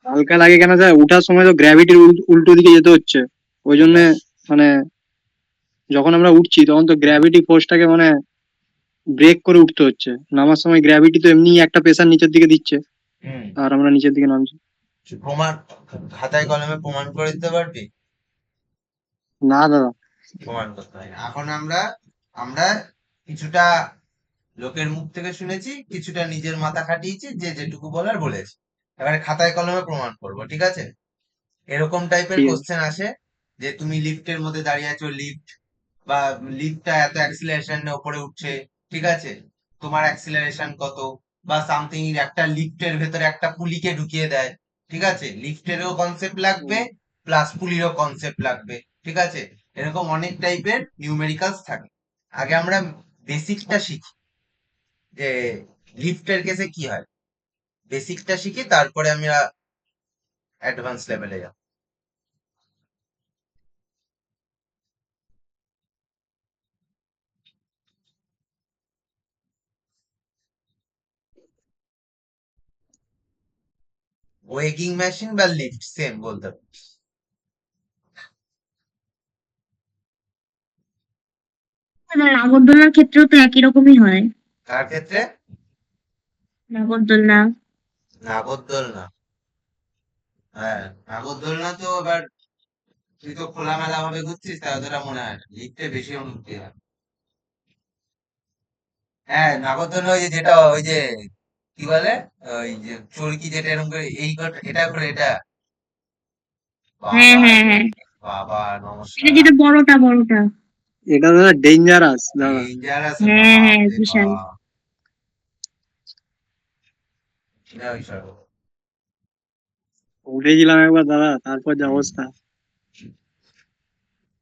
হালকা লাগে কেন স্যার, ওঠার সময় তো গ্র্যাভিটির উল্টো দিকে যেতে হচ্ছে, ওই জন্য ওঠার মানে যখন আমরা উঠছি তখন তো গ্র্যাভিটি ফোর্সটাকে মানে ব্রেক করে উঠতে হচ্ছে। নামার সময় গ্র্যাভিটি তো এমনি একটা প্রেসার নিচের দিকে দিচ্ছে, হুম, আর আমরা নিচের দিকে নামছি। প্রমাণ, খাতায় কলমে প্রমাণ করে দিতে পারবি? না দাদা। প্রমাণ করতে হয় না। এখন আমরা আমরা কিছুটা লোকের মুখ থেকে শুনেছি, কিছুটা নিজের মাথা খাটিয়েছি, যে যেটুকু বলার বলেছি। এবারে খাতায় কলমে প্রমাণ করবো, ঠিক আছে? এরকম টাইপের ঠিক আছে। কোশ্চেন আসে যে তুমি লিফটের মধ্যে দাঁড়িয়ে আছো, লিফট বা লিফটটা এত অ্যাক্সিলারেশন উপরে উঠছে, ঠিক আছে? তোমার অ্যাক্সিলারেশন কত, বা সামথিং, একটা লিফটের ভেতরে একটা পুলিকে ঢুকিয়ে দেয়, ঠিক আছে? লিফটেরও কনসেপ্ট লাগবে, হুম। প্লাস পুলিরও কনসেপ্ট লাগবে, ঠিক আছে? এরকম অনেক টাইপের নিউমেরিক্যালস থাকে। আগে আমরা বেসিকটা শিখি, যে লিফটের কেসে কি হয়, বেসিকটা শিখি, তারপরে আমরা অ্যাডভান্স লেভেলে যাব। ওয়েগিং মেশিন বা লিফট সেম বলতে পারিস। নাগরদোলনার ক্ষেত্রেও তো একই রকমই হয়। কার ক্ষেত্রে? নাগরদোলনা। নাগরদোলনা? হ্যাঁ, নাগরদোলনা তো এবার তুই তো খোলামেলা ভাবে ঘুরছিস, তাই অতটা মনে হয় না, লিফটে বেশি অনুভূতি হয়। হ্যাঁ, নাগরদোলনা ওই যে যেটা ওই যে কি বলে, ওই যে চরকি যেটা এরকম করে এই এটা করে এটা। হ্যাঁ, বাবা হ্যাঁ, রে, হ্যাঁ। বাবা এটা নমস্কার। যেটা বড়টা বড়টা। এটা দাদা ডেঞ্জারাস দাদা। ডেঞ্জারাস, হ্যাঁ, বাপ হ্যাঁ, রে বিশাল। বাপ। এটা বিষয়। উঠেছিলাম একবার দাদা, তারপর যা হুম, অবস্থা।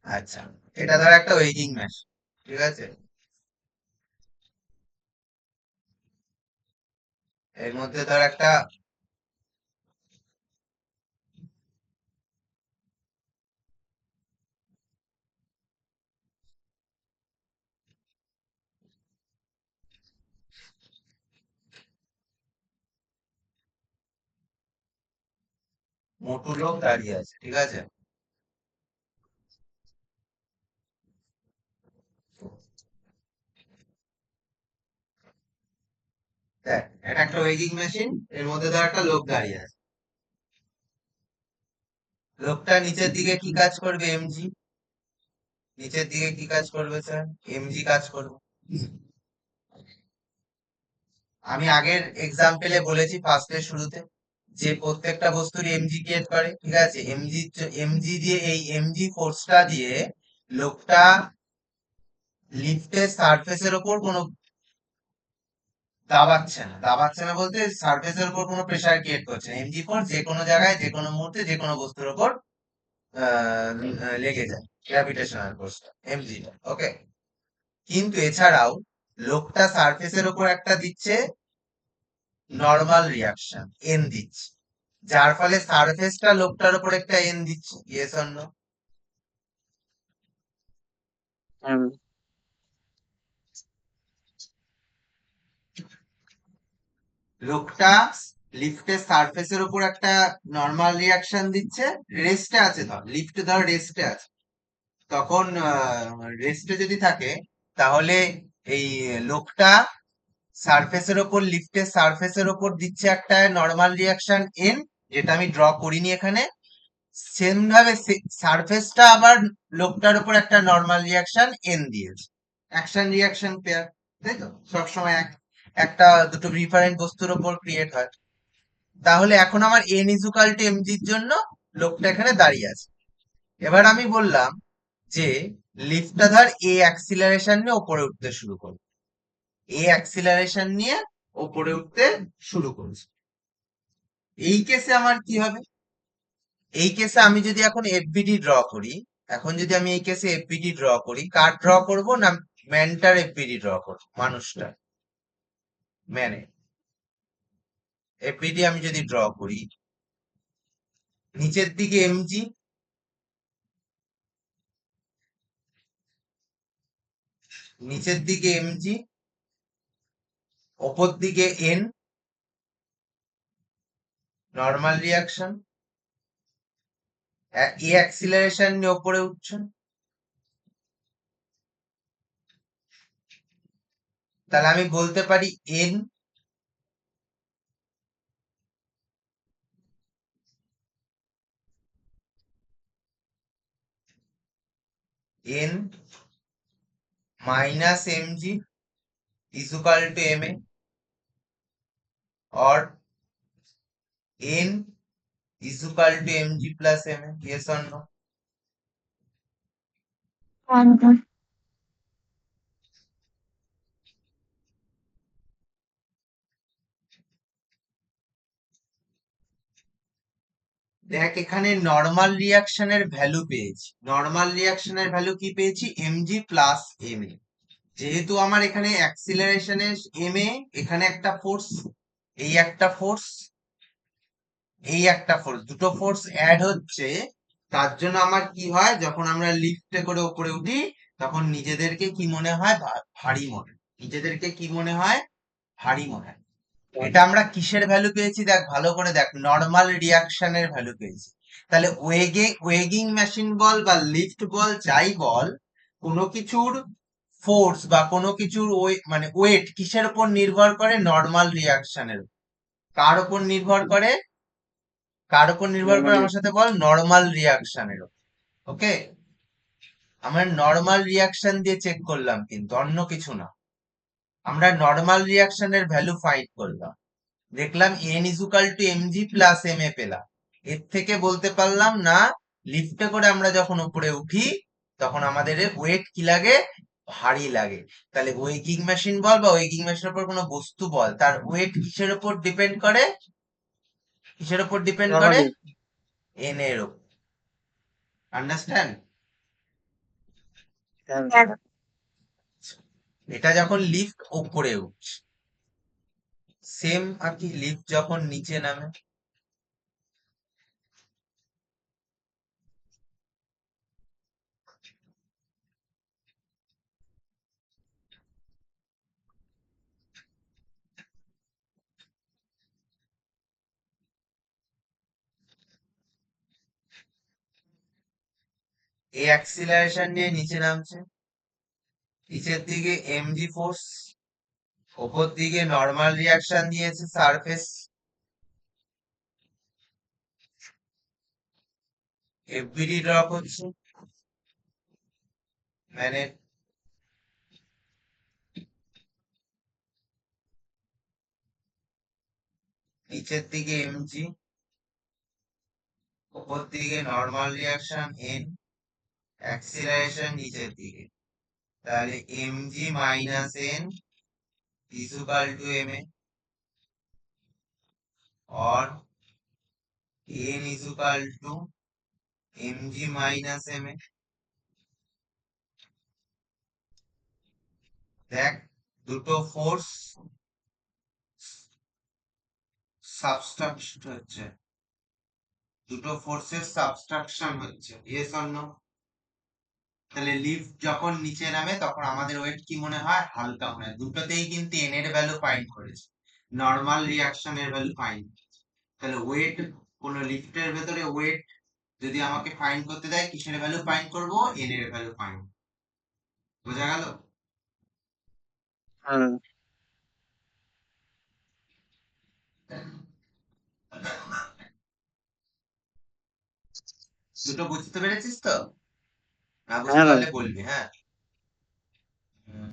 আচ্ছা, এটা ধর একটা ওয়েগিং মেশিন, ঠিক আছে? এর মধ্যে ধর একটা মোটু লোক দাঁড়িয়ে আছে, ঠিক আছে? দেখ, এটা একটা ওয়েগিং মেশিন, এর মধ্যে ধর একটা লোক দাঁড়িয়ে আছে। লোকটা নিচের দিকে কি কাজ করবে? এমজি। নিচের দিকে কি কাজ করবে স্যার? এমজি কাজ করবে। আমি আগের এক্সাম্পলে বলেছি ফার্স্টের শুরুতে, যে প্রত্যেকটা বস্তুর এমজি ক্রিয়েট করে, ঠিক আছে? এমজি দিয়ে, এই এমজি ফোর্সটা দিয়ে লোকটা লিফটের সারফেসের ওপর কোনো দাবাচ্ছে না বলতে সারফেসের উপর কোনো প্রেসার ক্রিয়েট করছে না। এমজি ফোর্স যে কোনো জায়গায় যে কোনো মুহূর্তে যে কোনো বস্তুর উপর লেগে যায়, গ্র্যাভিটেশনাল ফোর্সটা, এমজিটা, ওকে? কিন্তু এছাড়াও লোকটা সারফেসের উপর একটা দিচ্ছে নর্মাল রিয়াকশন, এন দিচ্ছে, যার ফলে সারফেসটা লোকটার উপর একটা এন দিচ্ছে। Yes or no? হ্যাঁ লোকটা লিফটের সারফেসের উপর একটা নর্মাল রিয়াকশন দিচ্ছে, রেস্টে আছে, ধর লিফটে ধর রেস্টে আছে, তখন রেস্টে যদি থাকে, তাহলে এই লোকটা সারফেসের ওপর, লিফটের সারফেসের ওপর দিচ্ছে একটা নর্মাল রিয়াকশন এন, যেটা আমি ড্র করিনি এখানে। সেম ভাবে সারফেসটা আবার লোকটার উপর একটা নর্মাল রিয়াকশন এন দিয়েছে, অ্যাকশন রিয়াকশন পেয়ার, তাই তো সবসময় একটা দুটো ডিফারেন্ট বস্তুর উপর ক্রিয়েট হয়। তাহলে এখন আমার এন ইজুকাল টু এমজির জন্য লোকটা এখানে দাঁড়িয়ে আছে। এবার আমি বললাম যে লিফটটা ধর এ অ্যাক্সিলারেশন নিয়ে ওপরে উঠতে শুরু করবে, এ অ্যাক্সিলারেশন নিয়ে ওপরে উঠতে শুরু করছে। এই কেসে আমার কি হবে? এই কেসে আমি যদি এখন এফবিডি ড্র করি, এখন যদি আমি এই কেসে এফবিডি ড্র করি, কার ড্র করব না ম্যানটার এফবিডি ড্র করব, মানুষটার, ম্যানে এফবিডি আমি যদি ড্র করি, নিচের দিকে এমজি, নিচের দিকে এমজি, ওপর দিকে এন, নর্মাল রিয়াকশন, এ অ্যাক্সিলারেশন নিয়ে ওপরে উঠছে। তাহলে আমি বলতে পারি N N minus M G equal to M A, or N equal to M G plus M A, yes or no? দেখ এখানে নর্মাল রিয়াকশনের ভ্যালু পেয়েছি, নর্মাল রিয়াকশনের ভ্যালু কি পেয়েছি? M G plus M A. যেহেতু আমার এখানে অ্যাক্সিলারেশনের এম এ, এখানে একটা ফোর্স, এই একটা ফোর্স, এই একটা ফোর্স, দুটো ফোর্স অ্যাড হচ্ছে। তার জন্য আমার কি হয়, যখন আমরা লিফটে করে উপরে উঠি তখন নিজেদেরকে কি মনে হয়? ভারী মনে, নিজেদেরকে কি মনে হয়? ভারী মনে হয়। এটা আমরা কিসের ভ্যালু পেয়েছি? দেখ ভালো করে দেখ, নর্মাল রিয়াকশনের ভ্যালু পেয়েছি। তাহলে ওয়েগিং মেশিন বল বা লিফট বল যাই বল, কোনো কিছুর ফোর্স বা কোনো কিছুর মানে ওয়েট কিসের উপর নির্ভর করে? নর্মাল রিয়াকশনের। কার উপর নির্ভর করে? কার উপর নির্ভর করে? নর্মালি আমার সাথে বল, নর্মাল রিয়াকশনের। ওকে, আমরা নর্মাল রিয়াকশন দিয়ে চেক করলাম, কিন্তু অন্য কিছু না। আমরা নর্মাল রিয়াকশনের ভ্যালু ফাইন্ড করলাম, দেখলাম N equal to M G plus M A পেলাম। এর থেকে বলতে পারলাম না লিফটে করে আমরা যখন উপরে উঠি তখন আমাদের ওয়েট কি লাগে? ভারী লাগে। তাহলে ওয়েগিং মেশিন বল বা ওয়েগিং মেশিনের উপর কোনো বস্তু বল, তার ওয়েট কিসের উপর ডিপেন্ড করে? কিসের উপর ডিপেন্ড করে? নর্মালি এন এর উপর। আন্ডারস্ট্যান্ড? এটা যখন লিফট উপরে উঠছে, সেম আর কি লিফট যখন নিচে নামে। এই অ্যাক্সিলারেশন নিয়ে নিচে নামছে, নিচের দিকে এমজি ফোর্স, ওপর দিকে নর্মাল রিয়াকশন দিয়েছে সারফেস, এফবিডি ড্র করছে, মানে নিচের দিকে এমজি, ওপর দিকে নর্মাল রিয়াকশন এন, অ্যাক্সিলারেশন নিচের দিকে। তাহলে MG minus N equal to M A, or N equal to M G minus M A. দেখ দুটো ফোর্স সাবস্ট্রাকশন হচ্ছে, দুটো ফোর্সের সাবস্ট্রাকশন হচ্ছে, ইয়েস অর নো? তাহলে লিফট যখন নিচে নামে তখন আমাদের ওয়েট কি মনে হয়? হালকা মনে হয়। দুটোতেই কিন্তু এন এর ভ্যালু ফাইন্ড করেছে, নর্মাল রিয়াকশনের ভ্যালু ফাইন্ড। তাহলে ওয়েট, কোন লিফটের ভেতরে ওয়েট যদি আমাকে ফাইন্ড করতে দেয়, কিসের ভ্যালু ফাইন্ড করব? এন এর ভ্যালু ফাইন্ড। বোঝা গেল? হ্যাঁ দুটো বুঝতে পেরেছিস তো? না বুঝতে হ্যাঁ দাদা। পারলে বলবি, হ্যাঁ? হুম,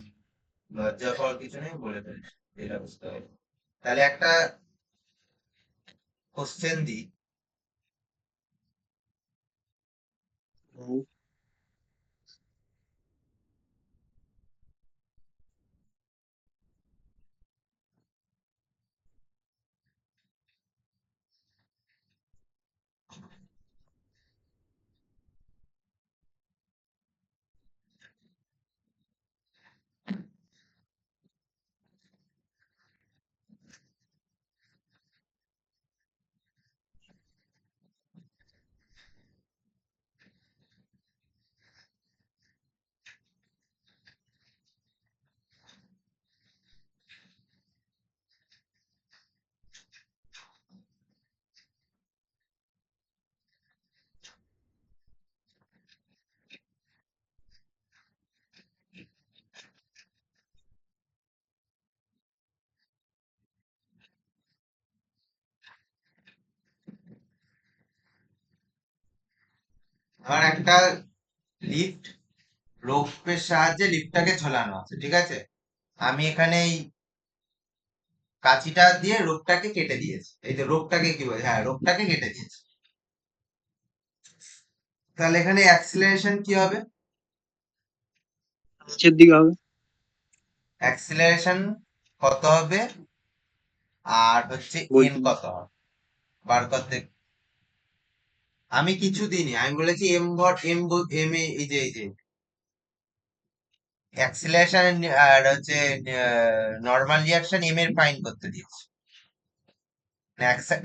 লজ্জা পাওয়ার কিছু নেই, বলে ফেলিস যেটা বুঝতে হবে। তাহলে একটা কোশ্চেন দিই। হুম। আমার একটা লিফট, রোপের সাহায্যে লিফটটাকে ঝোলানো আছে, ঠিক আছে? আমি এখানে এই কাঁচিটা দিয়ে রোপটাকে কেটে দিয়েছি। এই যে রোপটাকে কি বলে, হ্যাঁ, রোপটাকে কেটে দিয়েছি। তাহলে এখানে অ্যাক্সিলারেশন কি হবে? নিচের দিকে হবে। অ্যাক্সিলারেশন কত হবে আর হচ্ছে এন বলছি না। কত হবে বার করতে। আমি কিছু দিইনি, আমি বলেছি এম ভর এম এম এই যে অ্যাক্সিলারেশন আর হচ্ছে নর্মাল রিঅ্যাকশন এম এর ফাইন করতে দিয়েছি।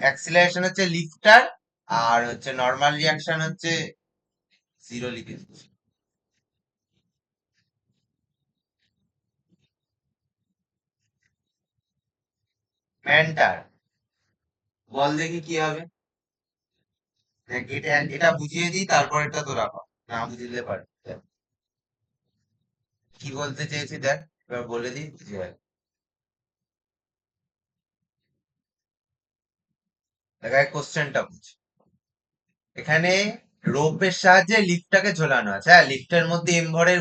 অ্যাক্সিলারেশন হচ্ছে লিফটার আর হচ্ছে নর্মাল রিঅ্যাকশন হচ্ছে জিরো লিখে দিয়েছি। ম্যানটার, বল দেখি কি হবে। দেখ, এটা এটা বুঝিয়ে দিই, তারপর এটা তো রাখো, না বুঝলে পারে। কি বলতে চেয়েছি দেখ, এবার বলে দিই বুঝে যাবে। দেখ, কোশ্চেনটা বুঝ। এখানে রোপের সাহায্যে লিফটটাকে ঝোলানো আছে, হ্যাঁ, লিফটের মধ্যে এম ভরের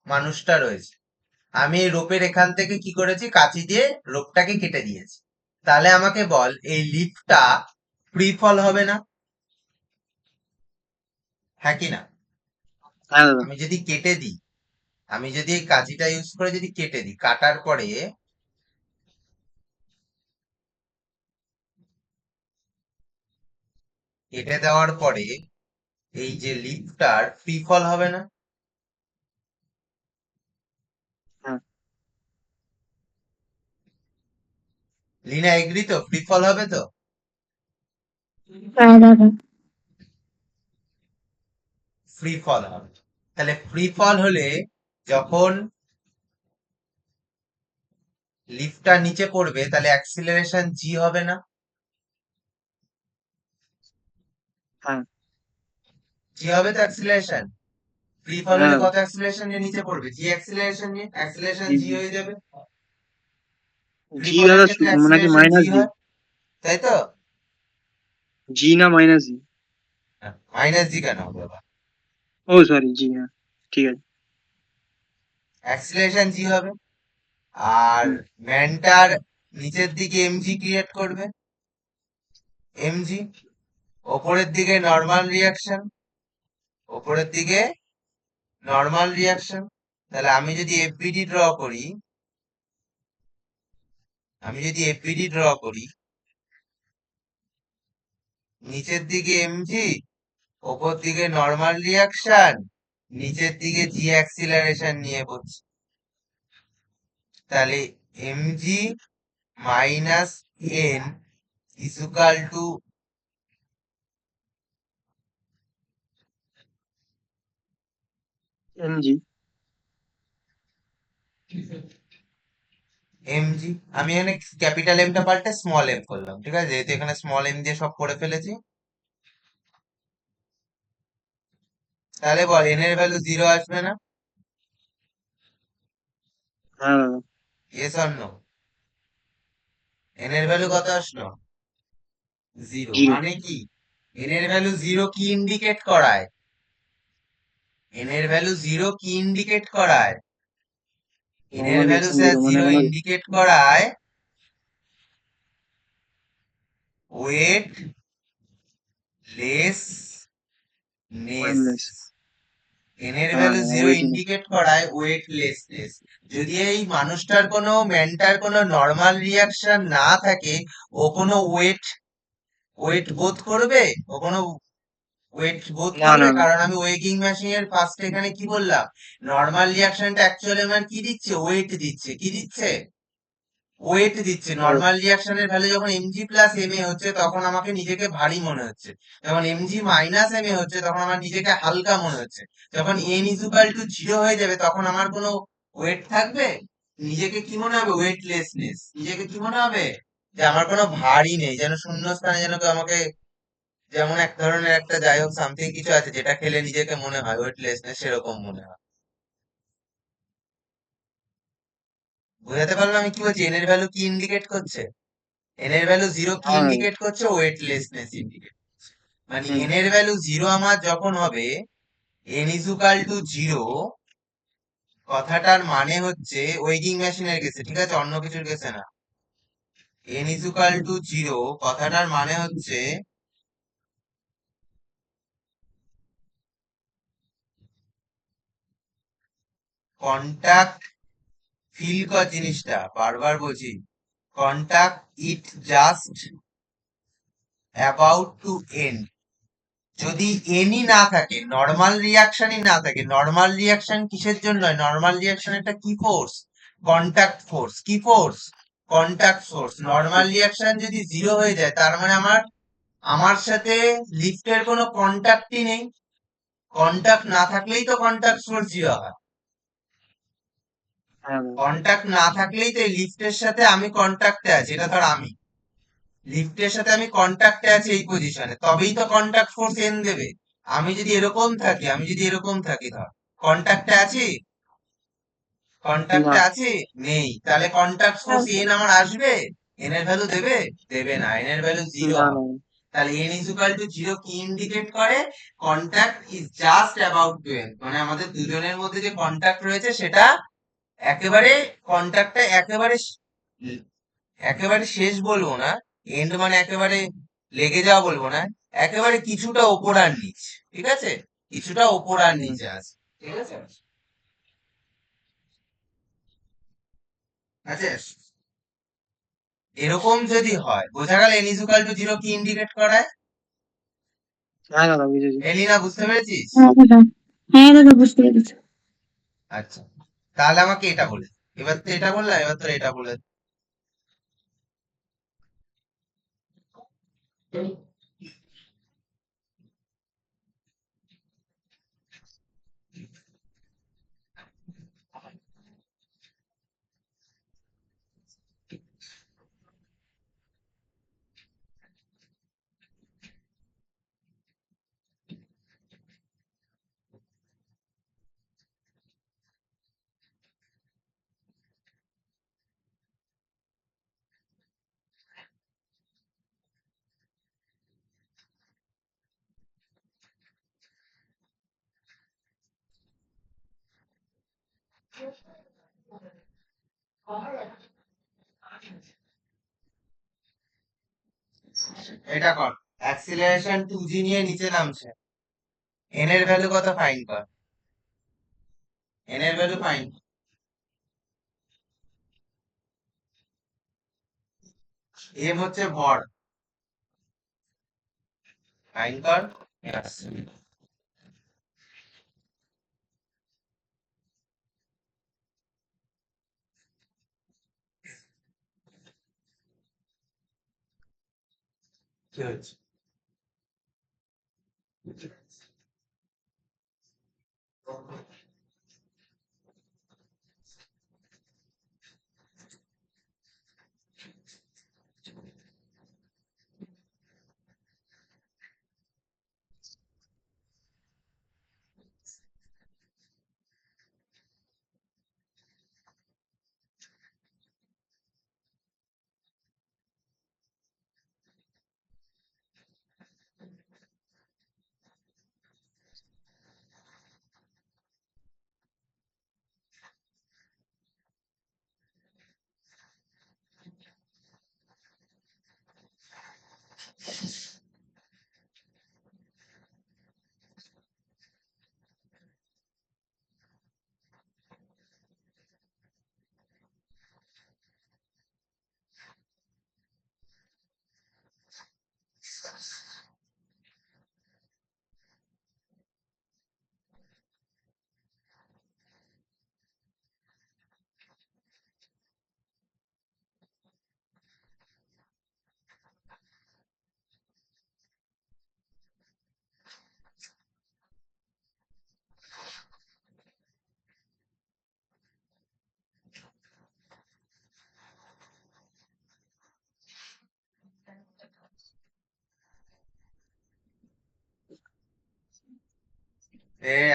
মানুষটা রয়েছে। আমি এই রোপের এখান থেকে কি করেছি, কাঁচি দিয়ে রোপটাকে কেটে দিয়েছি। তাহলে আমাকে বল, এই লিফটটা ফ্রি ফল হবে না, হ্যাঁ কি না? হ্যাঁ দাদা। আমি যদি কেটে দিই, আমি যদি এই কাঁচিটা ইউজ করে যদি কেটে দিই, কাটার পরে কেটে দেওয়ার পরে এই যে লিফটার ফ্রি ফল হবে না? হ্যাঁ লিনা এগ্রি তো, ফ্রি ফল হবে তো? হ্যাঁ দাদা। ফ্রি ফল হবে। তাহলে ফ্রি ফল হলে যখন লিফটটা নিচে পড়বে, তাহলে অ্যাক্সিলারেশন জি হবে না? হ্যাঁ জি হবে তো অ্যাক্সিলারেশন। ফ্রি ফল হ্যাঁ হলে দাদা। কত অ্যাক্সিলারেশন নিয়ে নিচে পড়বে, জি অ্যাক্সিলারেশন নিয়ে, অ্যাক্সিলারেশন জি জি জি। হয়ে যাবে। ফ্রি জি ফলের দাদা, ক্ষেত্রে নাকি অ্যাক্সিলারেশন জি মাইনাস জি? হয়, তাই তো? জি না মাইনাস জি? মাইনাস জি কেন হবে বাবা? ও সরি, জি, হ্যাঁ ঠিক আছে। অ্যাক্সিলারেশন জি হবে। আর হুম। ম্যানটার নিচের দিকে এমজি ক্রিয়েট করবে, এমজি। ওপরের দিকে নর্মাল রিয়াকশন, ওপরের দিকে নর্মাল রিয়াকশন। তাহলে আমি যদি এফবিডি ড্র করি, আমি যদি এফবিডি ড্র করি, নিচের দিকে এমজি, ওপর দিকে নর্মাল রিয়াকশন, নিচের দিকে জি অ্যাক্সিলারেশন নিয়ে পড়ছি। তাহলে MG minus N equal two MG. MG. আমি এখানে ক্যাপিটাল এমটা পাল্টে স্মল এম করলাম, ঠিক আছে, যেহেতু এখানে স্মল এম দিয়ে সব করে ফেলেছি। তাহলে বল, এন এর ভ্যালু জিরো আসবে না? হ্যাঁ দাদা। Yes or no? এন এর ভ্যালু কত আসলো? জিরো। জিরো। মানে কি? এন এর ভ্যালু জিরো কি ইন্ডিকেট করায়? এন এর ভ্যালু জিরো কি ইন্ডিকেট করায়? এন এর normal value reaction sir zero মানে জিরো কোনো ইন্ডিকেট করায় weightlessness. Weightless. N এর হ্যাঁ ভ্যালু হ্যাঁ জিরো ওয়েটই নেই। ইন্ডিকেট করায় ওয়েটলেসনেস। যদি এই মানুষটার কোনো ম্যানটার কোনো নর্মাল রিয়াকশন না থাকে, ও কোনো ওয়েট বোধ করবে? ও কোনো ওয়েট বোধ না করবে? না না। কারণ আমি ওয়েগিং মেশিনের ফার্স্ট এখানে কি বললাম, নর্মাল রিয়াকশনটা অ্যাকচুয়ালি আমার কি দিচ্ছে? ওয়েট দিচ্ছে। কি দিচ্ছে? ওয়েট দিচ্ছে। ওয়েট। নর্মাল রিয়াকশনের ভ্যালু যখন এমজি প্লাস এম এ হচ্ছে তখন আমাকে নিজেকে ভারী মনে হচ্ছে, যখন এমজি মাইনাস এম এ হচ্ছে তখন আমার নিজেকে হালকা মনে হচ্ছে, যখন এন ইকুয়াল টু জিরো হয়ে যাবে তখন আমার কোনো ওয়েট থাকবে? নিজেকে কি মনে হবে? ওয়েটলেসনেস। নিজেকে কি মনে হবে? যে আমার কোনো ভারী নেই, যেন শূন্য স্থানে যেন কেউ আমাকে, যেমন এক ধরনের একটা যাই হোক সামথিং কিছু আছে যেটা খেলে নিজেকে মনে হয় ওয়েটলেসনেস, সেরকম মনে হয়। বুঝাতে পারলাম আমি কি বলছি? এন এর ভ্যালু কি ইন্ডিকেট করছে? এন এর ভ্যালু জিরো কি হ্যাঁ। ইন্ডিকেট করছে? Weightlessness indicate. মানে হুম। এন এর ভ্যালু জিরো আমার যখন হবে, এন ইকুয়াল টু জিরো, কথাটার মানে হচ্ছে ওয়েগিং মেশিনের কেসে, ঠিক আছে, অন্য কিছুর কেসে না। এন ইকুয়াল টু জিরো কথাটার মানে হচ্ছে কন্টাক্ট ফিল কর, জিনিসটা বারবার বলছি, contact it just about to end. যদি এনই না থাকে, নর্মাল রিয়াকশনই না থাকে, নর্মাল রিয়াকশন কিসের জন্য হয়? নর্মাল রিয়াকশন একটা কি ফোর্স? Contact force. কি force? Contact force. Normal reaction যদি জিরো হয়ে যায় তার মানে আমার আমার সাথে লিফটের কোনো কন্টাক্টই নেই। কন্টাক্ট না থাকলেই তো কন্টাক্ট ফোর্স জিরো হয়। হ্যাঁ কন্টাক্ট না থাকলেই তো এই লিফটের সাথে আমি কন্টাক্টে আছি, এটা ধর আমি লিফটের সাথে আমি কন্টাক্টে আছি এই পজিশনে, তবেই তো কন্টাক্ট ফোর্স এন দেবে। আমি যদি এরকম থাকি, ধর কন্টাক্টে আছি, না কন্টাক্টে আছি, নেই, তাহলে কন্টাক্ট ফোর্স এন আমার আসবে? এন এর ভ্যালু দেবে? দেবে না, এন এর ভ্যালু জিরো না না। হবে। তাহলে N is equal to zero কি ইন্ডিকেট করে? Contact is just about to end, মানে আমাদের দুজনের মধ্যে যে কন্টাক্ট রয়েছে সেটা একেবারে, কন্টাক্টটা একেবারে একেবারে শেষ বলবো না, এন্ড মানে একেবারে লেগে যাওয়া বলবো না, একেবারে কিছুটা ওপর আর নিচ, ঠিক আছে, কিছুটা ওপর আর হুম। নিচে আছে, ঠিক আছে। আচ্ছা, এরকম যদি হয় বোঝা গেল এন ইকুয়াল টু জিরো কি ইন্ডিকেট করায়? হ্যাঁ দাদা বুঝেছি। এলিনা, বুঝতে পেরেছিস? হ্যাঁ দাদা, হ্যাঁ দাদা বুঝতে পেরেছি। আচ্ছা, তাহলে আমাকে এটা বলে দে। এবার তো এটা বললাম, এবার তো এটা বলে দে। এটা কর, অ্যাক্সিলারেশন 2g নিয়ে নিচে নামছে, এন এর ভ্যালু কত ফাইন কর, এন এর ভ্যালু ফাইন, এম হচ্ছে ভর, ফাইন কর। Yes. কি হচ্ছে?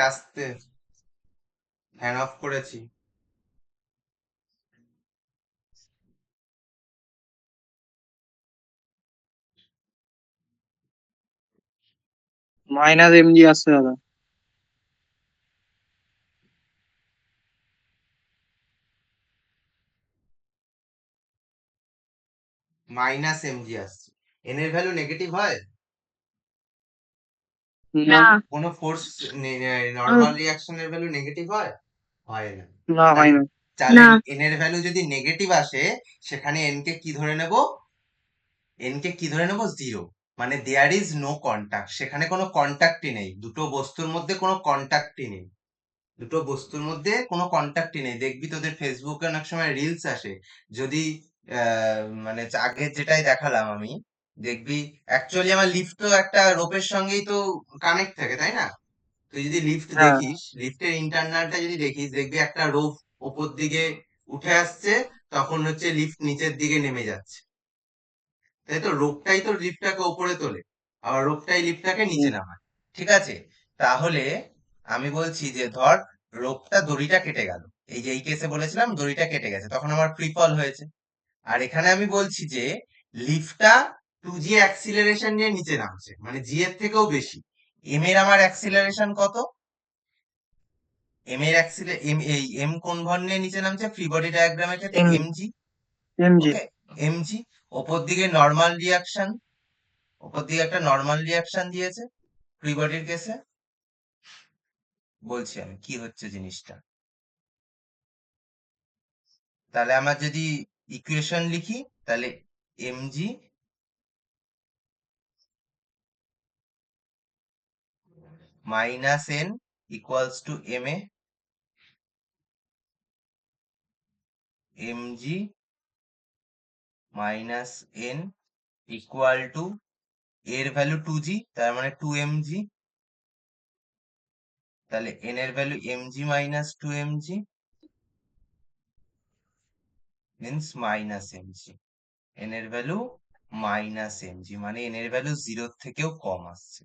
আসতে ফ্যান অফ করেছি। মাইনাস এমজি আসছে দাদা। মাইনাস এমজি আসছে। এন এর ভ্যালু নেগেটিভ হয়? না, না। কোনো ফোর্স উম, নর্মাল রিয়াকশনের ভ্যালু নেগেটিভ হয়? হয় না। না তাহলে হয় না। তাহলে না। এন এর ভ্যালু যদি নেগেটিভ আসে, সেখানে এন কে কি ধরে নেব? এন কে কি ধরে নেব? জিরো। মানে দেয়ার ইজ নো কন্টাক্ট, সেখানে কোনো কন্টাক্টই নেই, দুটো বস্তুর মধ্যে কোনো কন্টাক্টই নেই। দুটো বস্তুর মধ্যে কোনো কন্টাক্টই নেই। দেখবি তোদের ফেসবুকে অনেক সময় রিলস আসে, যদি মানে আগের যেটাই দেখালাম আমি, দেখবি অ্যাকচুয়ালি আমার লিফটও একটা রোপের সঙ্গেই তো কানেক্ট থাকে, তাই না? তুই যদি লিফট হ্যাঁ। দেখিস, লিফটের ইন্টারনালটা যদি দেখিস, দেখবি একটা রোপ উপর দিকে উঠে আসছে, তখন হচ্ছে লিফট নিচের দিকে নেমে যাচ্ছে। তাই তো, রোপটাই তো লিফটটাকে উপরে তোলে, আবার রোপটাই লিফটটাকে নিচে হুম, নামায়। ঠিক আছে? তাহলে আমি বলছি যে ধর রোপটা দড়িটা কেটে গেল, এই যে এই কেসে বলেছিলাম দড়িটা কেটে গেছে, তখন আমার ফ্রি ফল হয়েছে। আর এখানে আমি বলছি যে লিফটটা 2g অ্যাক্সিলারেশন নিয়ে নিচে নামছে, মানে জি এর থেকেও বেশি। এম এর আমার অ্যাক্সিলারেশন কত? এম এর এম, এই এম কোন ভর নিয়ে নিচে নামছে ফ্রি বডি ডায়াগ্রামের ক্ষেত্রে? M mg. Mg. Okay, mg. ওপর দিকে নর্মাল রিয়াকশন, ওপর দিকে একটা নর্মাল রিয়াকশন দিয়েছে ফ্রি বডির কেসে। বলছি আমি কি হচ্ছে জিনিসটা। তাহলে আমার যদি ইকুয়েশন লিখি, তাহলে MG minus N equals to M a, mg minus N equal to, এর ভ্যালু 2g, তার মানে 2mg, তাহলে এন এর value mg minus 2mg means minus mg. N এর ভ্যালু মাইনাস এমজি, মানে এন এর ভ্যালু জিরোর থেকেও কম আসছে।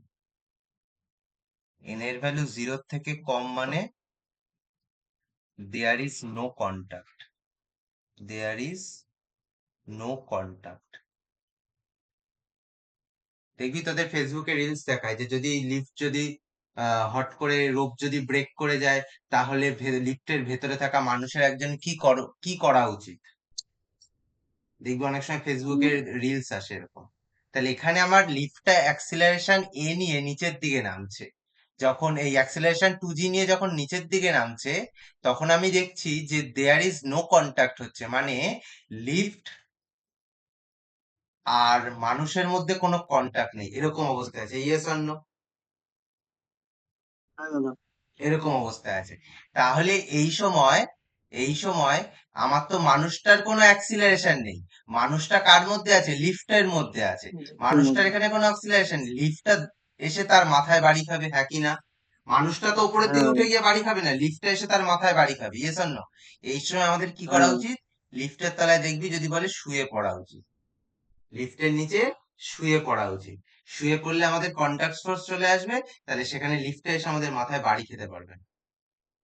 এন এর ভ্যালু জিরোর থেকে কম মানে there is no contact, there is no contact. দেখবি তোদের ফেসবুকে রিলস দেখায় যে যদি লিফট যদি হট করে রোপ যদি ব্রেক করে যায়, তাহলে লিফটের ভেতরে থাকা মানুষের একজন কি করা উচিত? দেখবি অনেক সময় ফেসবুকে রিলস আসে এরকম। তাহলে এখানে আমার লিফটটা অ্যাক্সিলারেশন এ নিয়ে নিচের দিকে নামছে, যখন এই অ্যাক্সিলারেশন 2g নিয়ে যখন নিচের দিকে নামছে, তখন আমি দেখছি যে দেয়ার ইজ নো কন্টাক্ট হচ্ছে, মানে লিফট আর মানুষের মধ্যে কোনো কন্টাক্ট নেই, এরকম অবস্থায় আছে। Yes or no? হ্যাঁ দাদা। এরকম অবস্থায় আছে। তাহলে এই সময় আমার তো মানুষটার কোনো অ্যাক্সিলারেশন নেই। মানুষটা কার মধ্যে আছে? লিফটের মধ্যে আছে। লিফটের মানুষটার মধ্যে। এখানে কোনো অ্যাক্সিলারেশন নেই, লিফটটা এসে তার মাথায় বাড়ি খাবে, হ্যাঁ কি না? মানুষটা তো উপরের দিকে হ্যাঁ। উঠে গিয়ে বাড়ি খাবে না, লিফটটা এসে তার মাথায় বাড়ি খাবে। Yes or no? এই সময় আমাদের কি করা হ্যাঁ। উচিত? লিফটের তলায় দেখবি যদি বলে শুয়ে পড়া উচিত, লিফটের নিচে শুয়ে পড়া উচিত। শুয়ে পড়লে আমাদের কন্টাক্ট ফোর্স চলে আসবে, তাহলে সেখানে লিফটটা এসে আমাদের মাথায় বাড়ি খেতে পারবে না।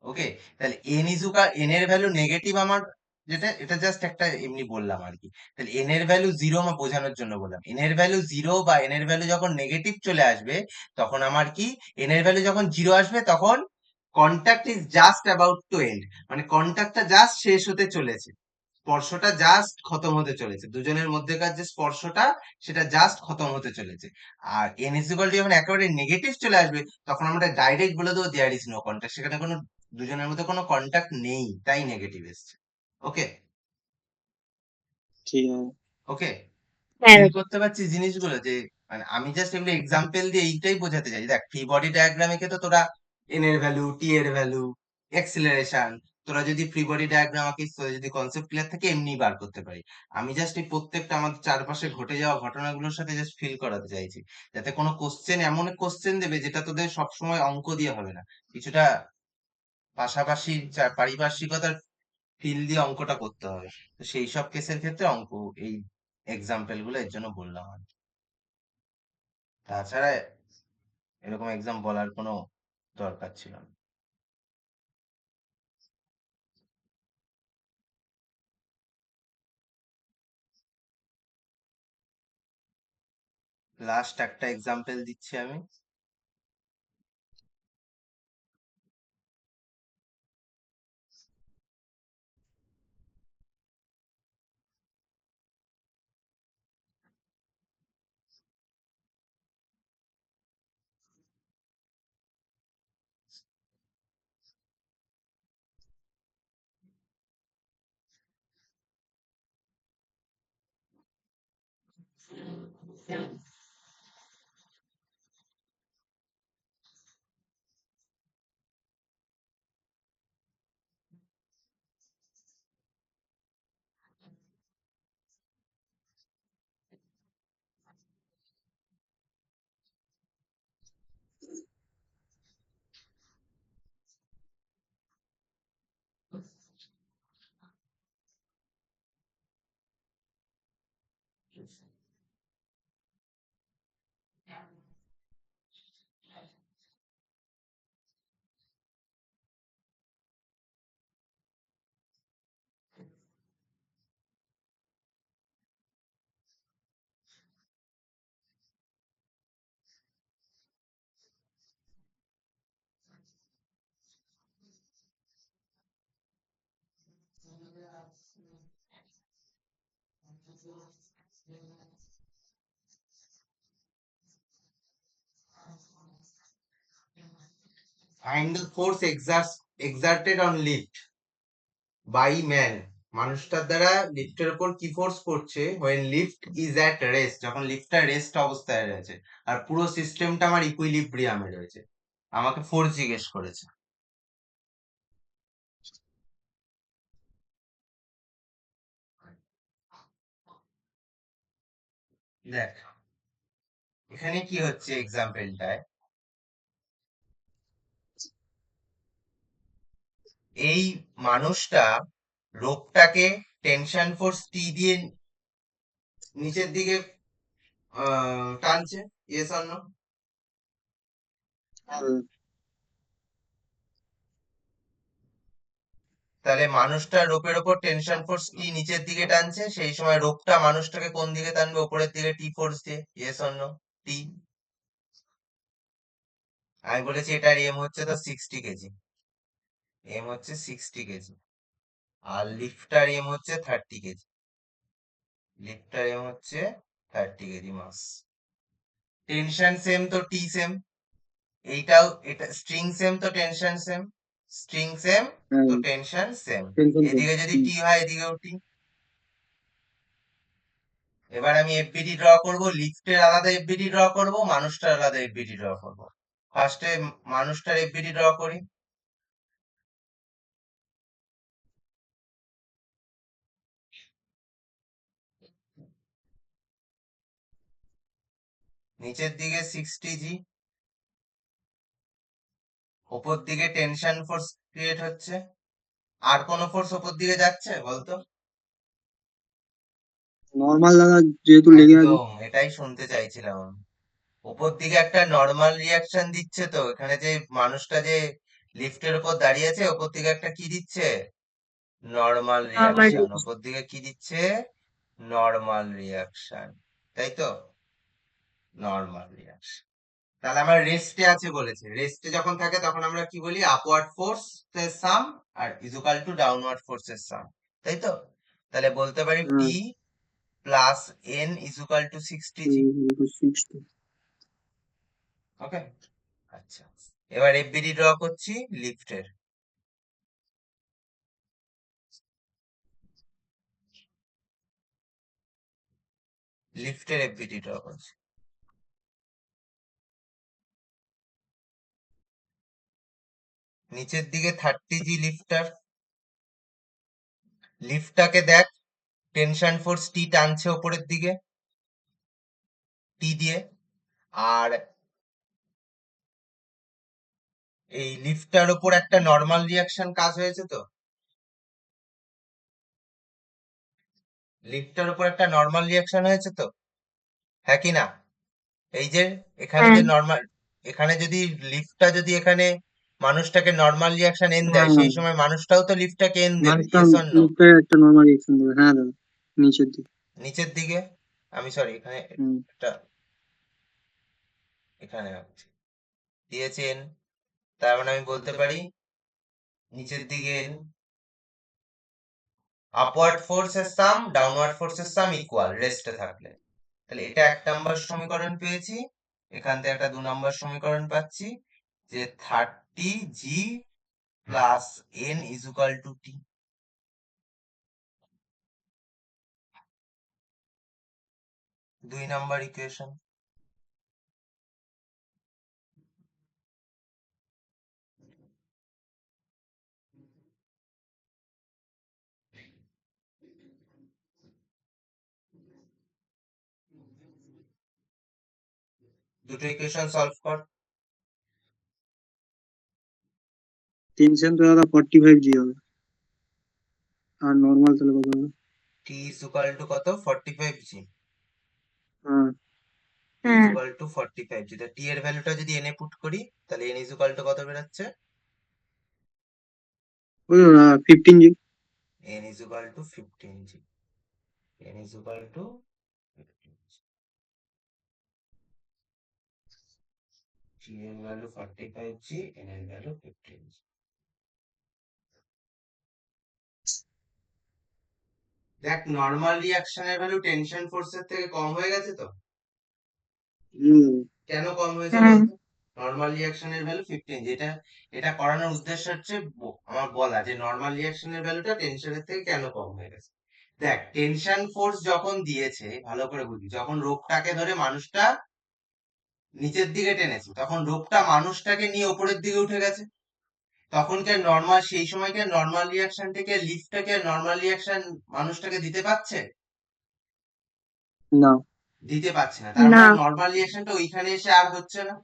ওকে, তাহলে এন এর ভ্যালু নেগেটিভ আমার, যেটা এটা জাস্ট একটা এমনি বললাম আর কি। তাহলে এন এর ভ্যালু জিরো আমার বোঝানোর জন্য বললাম, এন এর ভ্যালু জিরো বা এন এর ভ্যালু যখন নেগেটিভ চলে আসবে, তখন আমার কি, এন এর ভ্যালু যখন জিরো আসবে তখন contact is just about to end, মানে কন্টাক্টটা জাস্ট শেষ হতে চলেছে, স্পর্শটা জাস্ট খতম হতে চলেছে, দুজনের মধ্যেকার যে স্পর্শটা সেটা জাস্ট খতম হতে চলেছে। আর এন ইজ ইকুয়াল টু যখন একেবারে নেগেটিভ চলে আসবে, তখন আমরা ডাইরেক্ট বলে দেবো দেয়ার ইজ নো কন্টাক্ট, সেখানে কোনো দুজনের মধ্যে কোনো কন্টাক্ট নেই, তাই নেগেটিভ এসছে। ওকে, ঠিক আছে। ওকে, হ্যাঁ। ফিল করতে পারছিস জিনিসগুলো যে, মানে আমি জাস্ট এগুলো এক্সাম্পল দিয়ে এইটাই বোঝাতে চাই। দেখ ফ্রি বডি ডায়াগ্রামে তো তোরা এন এর ভ্যালু, টি এর ভ্যালু, এক্সিলারেশন, তোরা যদি ফ্রি বডি ডায়াগ্রাম আঁকিস, তোরা যদি কনসেপ্ট ক্লিয়ার থাকে এমনি বার করতে পারি। আমি জাস্ট এই প্রত্যেকটা আমাদের চারপাশে ঘটে যাওয়া ঘটনাগুলোর সাথে জাস্ট ফিল করাতে চাইছি, যাতে কোনো কোশ্চেন, এমন কোশ্চেন দেবে যেটা তোদের সবসময় অঙ্ক দিয়ে হবে না, কিছুটা পাশাপাশি পারিপার্শ্বিকতার ফিল দিয়ে অঙ্কটা করতে হবে। তো সেই সব কেসের ক্ষেত্রে অঙ্ক, এই এক্সাম্পল গুলো এর জন্য বললাম আর কি। তাছাড়া এরকম এক্সাম বলার কোনো দরকার ছিল না। লাস্ট একটা এক্সাম্পল দিচ্ছি আমি। Find the force exerted on lift by man. মানুষটার দ্বারা লিফটের উপর কি ফোর্স করছে when lift is at rest, যখন লিফটটা রেস্ট অবস্থায় রয়েছে আর পুরো সিস্টেমটা আমার ইকুইলিব্রিয়ামে রয়েছে। আমাকে ফোর্স জিজ্ঞেস করেছে। দেখ এখানে কি হচ্ছে এক্সাম্পলটায়, এই মানুষটা রোপটাকে টেনশন ফোর্স টি দিয়ে নিচের দিকে টানছে, ইয়েস অর নো? তাহলে মানুষটা রোপের ওপর টেনশন ফোর্স টি নিচের দিকে টানছে, সেই সময় রোপটা মানুষটাকে কোন দিকে টানবে? উপরের দিকে টি ফোর্স দিয়ে, ইয়েস অর নো? টি। আমি বলেছি এটার এম হচ্ছে তো 60 কেজি, এম হচ্ছে 60 কেজি, আর লিফটার এম হচ্ছে 30 কেজি, লিফটার এম হচ্ছে 30 কেজি মাস। টেনশন সেম তো টি সেম, এইটাও এটা স্ট্রিং সেম তো টেনশন সেম, স্ট্রিং সেম তো টেনশন সেম। এদিকে যদি টি হয় এদিকেও টি। এবার আমি এফবিডি ড্র করব, লিফটের আলাদা এফবিডি ড্র করব, মানুষটার আলাদা এফবিডি ড্র করব। ফার্স্টে মানুষটার এফবিডি ড্র করি। নিচের দিকে 60 জি, ওপর দিকে টেনশন ফোর্স ক্রিয়েট হচ্ছে। আর কোন ফোর্স ওপর দিকে যাচ্ছে বলতো? নর্মাল দাদা যেহেতু লেগে আছে। একদম এটাই শুনতে চাইছিলাম আমি। উপর দিকে একটা নর্মাল রিয়াকশন দিচ্ছে, তো এখানে যে মানুষটা যে লিফটের উপর দাঁড়িয়ে আছে উপর দিকে একটা কি দিচ্ছে? নর্মাল আমার রিয়াকশন। উপর দিকে কি দিচ্ছে? নর্মাল রিয়াকশন, তাই তো? Normal reaction. তাহলে আমার রেস্টে আছে বলেছে, রেস্টে যখন থাকে তখন আমরা কি বলি? আপওয়ার্ড ফোর্স এর সাম আর ইকুয়াল টু ডাউনওয়ার্ড ফোর্স এর সাম, তাই তো? তাহলে বলতে পারি টি প্লাস এন ইকুয়াল টু 60 জি। 60। ওকে, আচ্ছা। এবার এফবিডি ড্র করছি লিফটের। লিফটের এফবিডি ড্র করছি। নিচের দিকে 30 জি লিফটার, লিফটটাকে দেখ টেনশন ফোর্স টি টানছে ওপরের দিকে টি দিয়ে, আর এই লিফটার ওপর একটা নর্মাল রিয়াকশন কাজ হয়েছে তো, লিফটার উপর একটা নর্মাল রিয়াকশন হয়েছে তো, হ্যাঁ কি না? এই যে এখানে হ্যাঁ যে নর্মাল, এখানে যদি লিফটটা যদি এখানে মানুষটাকে নর্মাল রিয়াকশন এন দেয়, হ্যাঁ সেই সময় মানুষটাও তো লিফটটাকে এন দেবে, মানুষটা ইয়েস অর নো? লিফটের একটা নর্মাল রিয়েকশন দেবে, হ্যাঁ দাদা, নিচের দিকে। নিচের দিকে, আমি সরি এখানে হুম। একটা, এখানে দিয়েছে এন, তার মানে আমি বলতে পারি নিচের দিকে এন, আপওয়ার্ড ফোর্সের সাম ডাউনওয়ার্ড ফোর্সের সাম ইকুয়াল রেস্টে থাকলে। তাহলে এটা 1 নম্বর সমীকরণ পেয়েছি, এখান থেকে একটা 2 নম্বর সমীকরণ পাচ্ছি, যে 30G plus N is equal two T। 2 number equation. দুটো ইকুয়েশন সলভ কর। টেনশন তো দাদা 45G হবে, আর নর্মাল তাহলে কত হবে? T ইজ ইকুয়াল টু কত? 45G। হ্যাঁ T is equal two 45G। তা T এর ভ্যালুটা যদি N এ পুট করি, তাহলে N ইজ ইকুয়াল টু কত বেরোচ্ছে? ওই 15G। N is equal two 15G। N is equal two 15G। T এর ভ্যালু 45G, N এর ভ্যালু 15G। দেখ, নর্মাল রিয়াকশনের ভ্যালু টেনশন ফোর্সের থেকে কম হয়ে গেছে তো? কেন কম হয়েছে বলতো? নর্মাল রিয়াকশনের ভ্যালু 15, যেটা এটা করানোর উদ্দেশ্য হচ্ছে আমার বলা যে নর্মাল রিয়াকশনের ভ্যালুটা টেনশনের থেকে কেন কম হয়ে গেছে। দেখ, টেনশন ফোর্স যখন দিয়েছে, ভালো করে বুঝি, যখন রোপটাকে ধরে মানুষটা নিচের দিকে টেনেছে, তখন রোপটা মানুষটাকে নিয়ে ওপরের দিকে উঠে গেছে। তখন কি নর্মাল, সেই সময় কি নর্মাল রিয়াকশন থেকে লিফটটাকে নর্মাল রিয়াকশন মানুষটাকে দিতে পারছে? না। দিতে পারছে না। তার মানে নর্মাল রিয়াকশনটা ওইখানে এসে আর হচ্ছে না,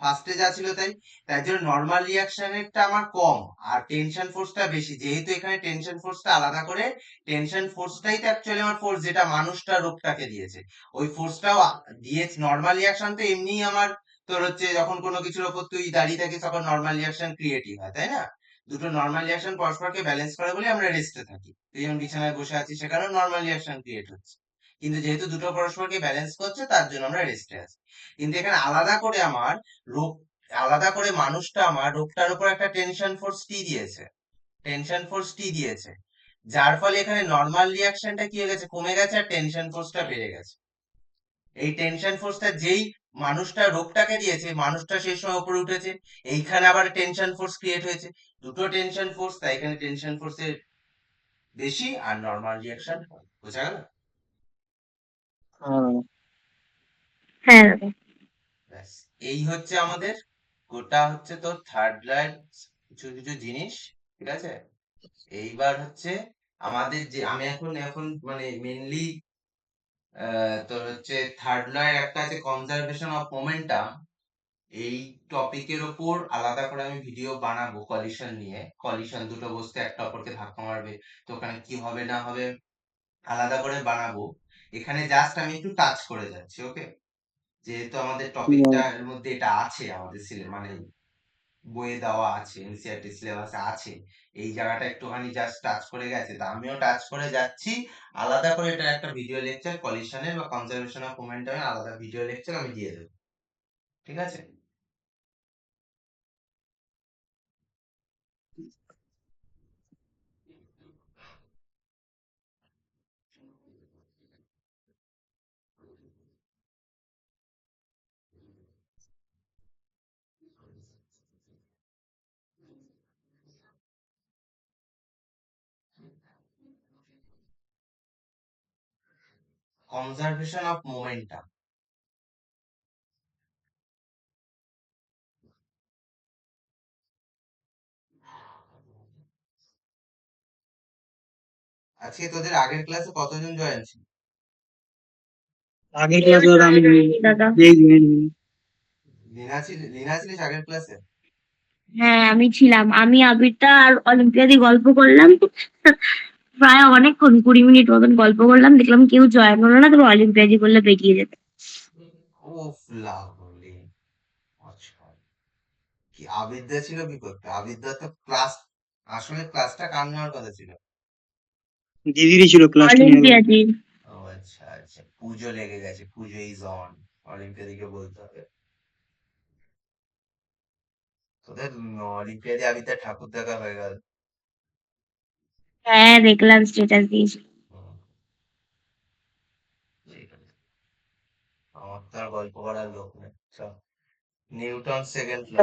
ফার্স্টে যা ছিল তাই। তাই জন্য নর্মাল রিয়াকশনেরটা আমার কম আর টেনশন ফোর্সটা বেশি, যেহেতু এখানে টেনশন ফোর্সটা আলাদা করে, টেনশন ফোর্সটাই তো অ্যাকচুয়ালি আমার ফোর্স, যেটা মানুষটা রোগটাকে দিয়েছে। ওই ফোর্সটাও দিয়েছে। নর্মাল রিয়াকশন তো এমনিই আমার, তোর হচ্ছে যখন কোনো কিছুর ওপর তুই দাঁড়িয়ে থাকিস তখন নর্মাল রিয়াকশন ক্রিয়েটিভ হয়, তাই না? দুটো নর্মাল রিয়াকশন পরস্পরকে ব্যালেন্স করে বলে আমরা রেস্টে থাকি। তুই যেমন বিছানায় বসে আছিস, সেখানেও নর্মাল রিয়াকশন ক্রিয়েট হচ্ছে, কিন্তু যেহেতু দুটো পরস্পরকে ব্যালেন্স করছে তার জন্য আমরা রেস্টে আছি। কিন্তু এখানে আলাদা করে আমার রোগ, আলাদা করে মানুষটা আমার রোগটার উপর একটা টেনশন ফোর্স টি দিয়েছে, টেনশন ফোর্স টি দিয়েছে, যার ফলে এখানে নর্মাল রিয়াকশনটা কি হয়ে গেছে, কমে গেছে, আর টেনশন ফোর্সটা বেড়ে গেছে। এই টেনশন ফোর্সটা যেই মানুষটা রোগটাকে দিয়েছে, মানুষটা সেই সময় উপরে উঠেছে, এইখানে আবার টেনশন ফোর্স ক্রিয়েট হয়েছে। দুটো টেনশন ফোর্স, তাই এখানে টেনশন ফোর্সের বেশি আর নর্মাল রিয়াকশন। বোঝা গেল? হ্যাঁ ব্যাস, এই হচ্ছে আমাদের গোটা হচ্ছে তোর থার্ড লাইন কিছু কিছু জিনিস, ঠিক আছে? এইবার হচ্ছে আমাদের যে, আমি এখন এখন মানে মেনলি তোর হচ্ছে থার্ড লয়ের একটা আছে কনজারভেশন অফ মোমেন্টাম। এই টপিকের ওপর আলাদা করে আমি ভিডিও বানাবো, কলিশন নিয়ে। কলিশন, দুটো বস্তু একটা অপরকে ধাক্কা মারবে, তো ওখানে কি হবে না হবে আলাদা করে বানাবো। এখানে জাস্ট আমি একটু টাচ করে যাচ্ছি, ওকে? যেহেতু আমাদের টপিকটার মধ্যে এটা আছে, আমাদের মানে বইয়ে দেওয়া আছে, এনসিইআরটি সিলেবাসে আছে, এই জায়গাটা একটুখানি জাস্ট টাচ করে গেছে, তা আমিও টাচ করে যাচ্ছি। আলাদা করে এটা একটা ভিডিও লেকচার, কলিশনের বা কনজারভেশন অফ মোমেন্টামের আলাদা ভিডিও লেকচার আমি দিয়ে দেবো, ঠিক আছে? Conservation of momentum. আজকে তোদের আগের ক্লাসে কতজন জয়েন ছিল? আগের ক্লাসে দাদা আমি দাদা, লীনা ছিলিস আগের ক্লাসে? হ্যাঁ আমি ছিলাম। আমি আবিরটা আর অলিম্পিয়াদি গল্প করলাম প্রায় অনেকক্ষণ, 20 মিনিট মতন গল্প করলাম, দেখলাম কেউ জয়েন হলো না, তবে অলিম্পিয়াদি করলে বেরিয়ে যেতে। উফ, লাভলি। আচ্ছা, কি আবিদ্যা ছিল কি করতে? আবিদ্যা তো ক্লাস, আসলে ক্লাসটা কার নেওয়ার কথা ছিল? দিদিরই ছিল ক্লাসটা নিয়ে নেবো। অলিম্পিয়াদি। ও আচ্ছা আচ্ছা, পুজো লেগে গেছে, পুজো ইজ অন, অলিম্পিয়াদিকে বলতে হবে। তোদের অলিম্পিয়াদি আবিদ্যা ঠাকুর দেখা হয়ে গেল। হ্যাঁ, দেখলাম স্ট্যাটাস দিয়েছিল। হুম, ঠিক আছে। আমার তো আর গল্প করার লোক নেই, চল। Newton second law.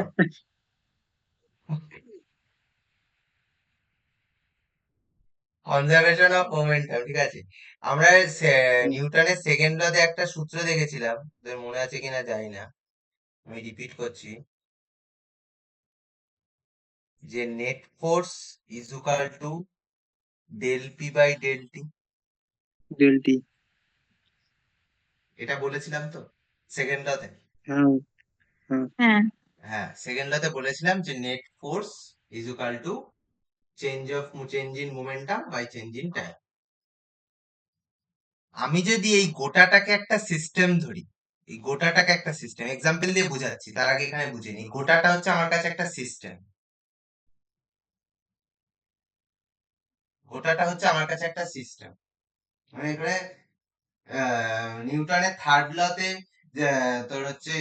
Conservation of momentum, ঠিক আছে। আমরা নিউটনের সেকেন্ড লতে একটা সূত্র দেখেছিলাম, তোদের মনে আছে কিনা জানি না, আমি রিপিট করছি, যে net force is equal to del p by del t. Del t. এটা বলেছিলাম তো সেকেন্ড লতে। হ্যাঁ, হ্যাঁ। হ্যাঁ। হ্যাঁ, সেকেন্ড লতে বলেছিলাম যে net force is equal to change in momentum by change in time. আমি যদি এই গোটাটাকে একটা সিস্টেম ধরি, এই গোটাটাকে একটা সিস্টেম এক্সাম্পল দিয়ে বোঝাচ্ছি, তার আগে এখানে বুঝে নিই। গোটাটা হচ্ছে আমার কাছে একটা সিস্টেম, গোটাটা হচ্ছে আমার কাছে একটা সিস্টেম। মানে এখানে নিউটনের থার্ড লতে তোর হচ্ছে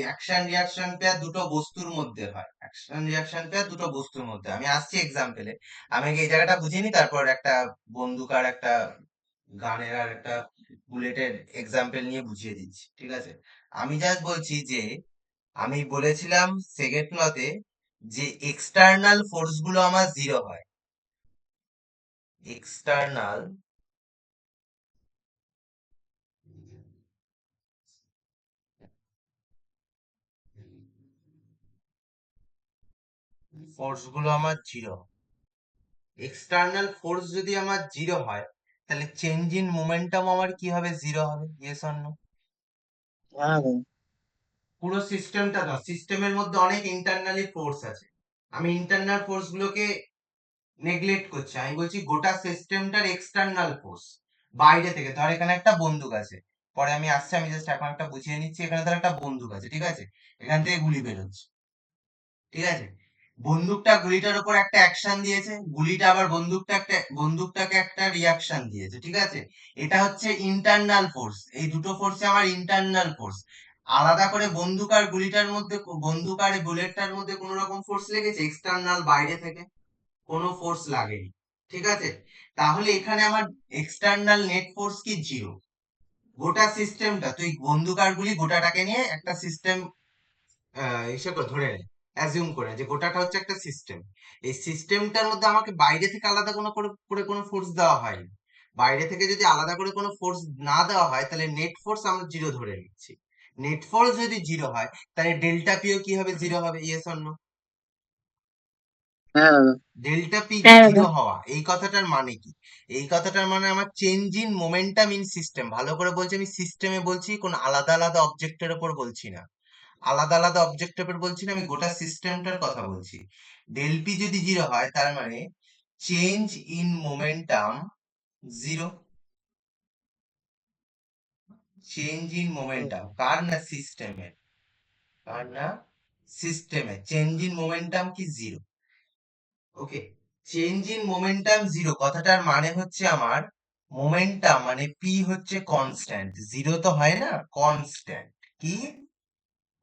অ্যাকশন রিয়াকশন পেয়ার দুটো বস্তুর মধ্যে হয়, অ্যাকশন রিয়াকশন পেয়ার দুটো বস্তুর মধ্যে। আমি আসছি এক্সাম্পলে, আমি আগে এই জায়গাটা বুঝিয়ে নিই, তারপর একটা বন্দুক আর একটা গানের আর একটা বুলেটের এক্সাম্পল নিয়ে বুঝিয়ে দিচ্ছি, ঠিক আছে। আমি জাস্ট বলছি যে আমি বলেছিলাম সেকেন্ড লতে যে এক্সটার্নাল ফোর্স গুলো আমার জিরো হয়, এক্সটার্নাল ফোর্স গুলো আমার জিরো। এক্সটার্নাল ফোর্স যদি আমার জিরো হয়, তাহলে চেঞ্জ ইন মোমেন্টাম আমার কি হবে? জিরো হবে। Yes or no? হ্যাঁ দাদা। পুরো সিস্টেমটা না, সিস্টেমের মধ্যে অনেক ইন্টারনালি ফোর্স আছে, আমি ইন্টারনাল ফোর্স গুলোকে নেগলেক্ট করছি। আমি বলছি গোটা সিস্টেমটার এক্সটার্নাল ফোর্স বাইরে থেকে। ধর এখানে একটা বন্দুক আছে, পরে আমি আসছি, আমি জাস্ট এখন একটা বুঝিয়ে নিচ্ছি। এখানে ধর একটা বন্দুক আছে, ঠিক আছে, এখান থেকে গুলি বেরোচ্ছে, ঠিক আছে। বন্দুকটা গুলিটার উপর একটা অ্যাকশন দিয়েছে, গুলিটা আবার বন্দুকটাকে একটা রিয়াকশন দিয়েছে, ঠিক আছে। এটা হচ্ছে ইন্টারনাল ফোর্স, এই দুটো ফোর্সে আমার ইন্টারনাল ফোর্স। আলাদা করে বন্দুক আর গুলিটার মধ্যে, বন্দুক আর বুলেটটার মধ্যে কোন রকম ফোর্স লেগেছে এক্সটার্নাল বাইরে থেকে? কোনো ফোর্স লাগেনি, ঠিক আছে। তাহলে এখানে আমার এক্সটার্নাল নেট ফোর্স কি? জিরো। গোটা সিস্টেমটা, তুই বন্দুক আর গুলি গোটাটাকে নিয়ে একটা সিস্টেম হিসেবে ধরে নে, অ্যাজিউম করে যে গোটাটা হচ্ছে একটা সিস্টেম। এই সিস্টেমটার মধ্যে আমাকে বাইরে থেকে আলাদা করে কোনো ফোর্স দেওয়া হয়নি। বাইরে থেকে যদি আলাদা করে কোনো ফোর্স না দেওয়া হয়, তাহলে নেট ফোর্স আমরা জিরো ধরে নিচ্ছি। নেট ফোর্স যদি জিরো হয়, তাহলে ডেল্টা পিও কি হবে? জিরো হবে। Yes or no? হ্যাঁ দাদা। ডেল্টা পি হ্যাঁ দাদা। জিরো হওয়া, এই কথাটার মানে কি? এই কথাটার মানে আমার change in momentum in system. ভালো করে বলছি, আমি সিস্টেমে বলছি, কোন আলাদা আলাদা অবজেক্টের উপর বলছি না। আলাদা আলাদা অবজেক্টের উপর বলছি না, আমি গোটা সিস্টেমটার কথা বলছি। ডেল পি যদি জিরো হয়, তার মানে change in momentum zero. Change in momentum কার? না সিস্টেমের। কার? না সিস্টেমে। চেঞ্জ ইন মোমেন্টাম কি? Zero. Okay, change in momentum zero কথাটার মানে হচ্ছে আমার মোমেন্টাম মানে পি হচ্ছে কনস্ট্যান্ট, জিরো তো হয় না, কনস্ট্যান্ট। কি?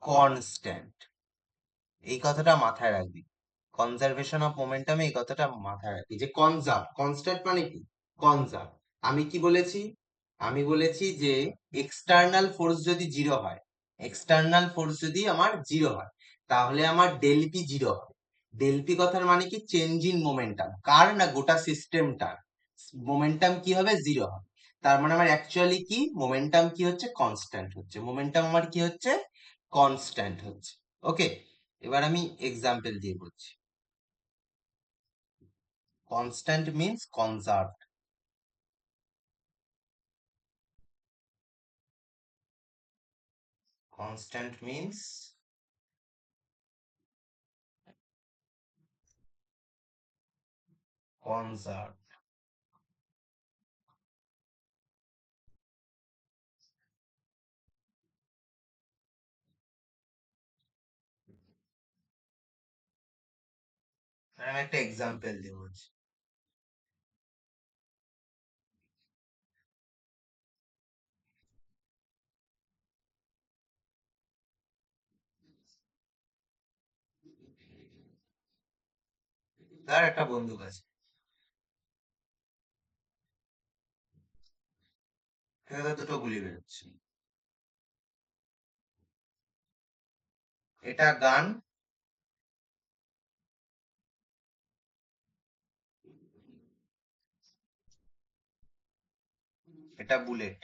কনস্ট্যান্ট। এই কথাটা মাথায় রাখবি, কনজারভেশন অফ মোমেন্টামে এই কথাটা মাথায় রাখবি, যে কনজার্ভ, কনস্ট্যান্ট মানে কি? কনজার্ভ। আমি কি বলেছি? আমি বলেছি যে এক্সটার্নাল ফোর্স যদি জিরো হয়, এক্সটার্নাল ফোর্স যদি আমার জিরো হয়, তাহলে আমার ডেল পি জিরো হয়। ডেল পি কথার মানে কি? চেঞ্জ ইন মোমেন্টাম কার? না গোটা সিস্টেমটার মোমেন্টাম কি হবে? জিরো হবে। তার মানে আমার অ্যাকচুয়ালি কি মোমেন্টাম কি হচ্ছে? কনস্ট্যান্ট হচ্ছে। মোমেন্টাম আমার কি হচ্ছে? কনস্ট্যান্ট হচ্ছে। ওকে, এবার আমি এক্সাম্পল দিয়ে বলছি। Constant means conserved. Constant means conserved. আমি একটা এক্সাম্পল দেবো। তার একটা বন্দুক আছে, সেখানে দুটো গুলি বেরোচ্ছে। এটা গান, এটা বুলেট।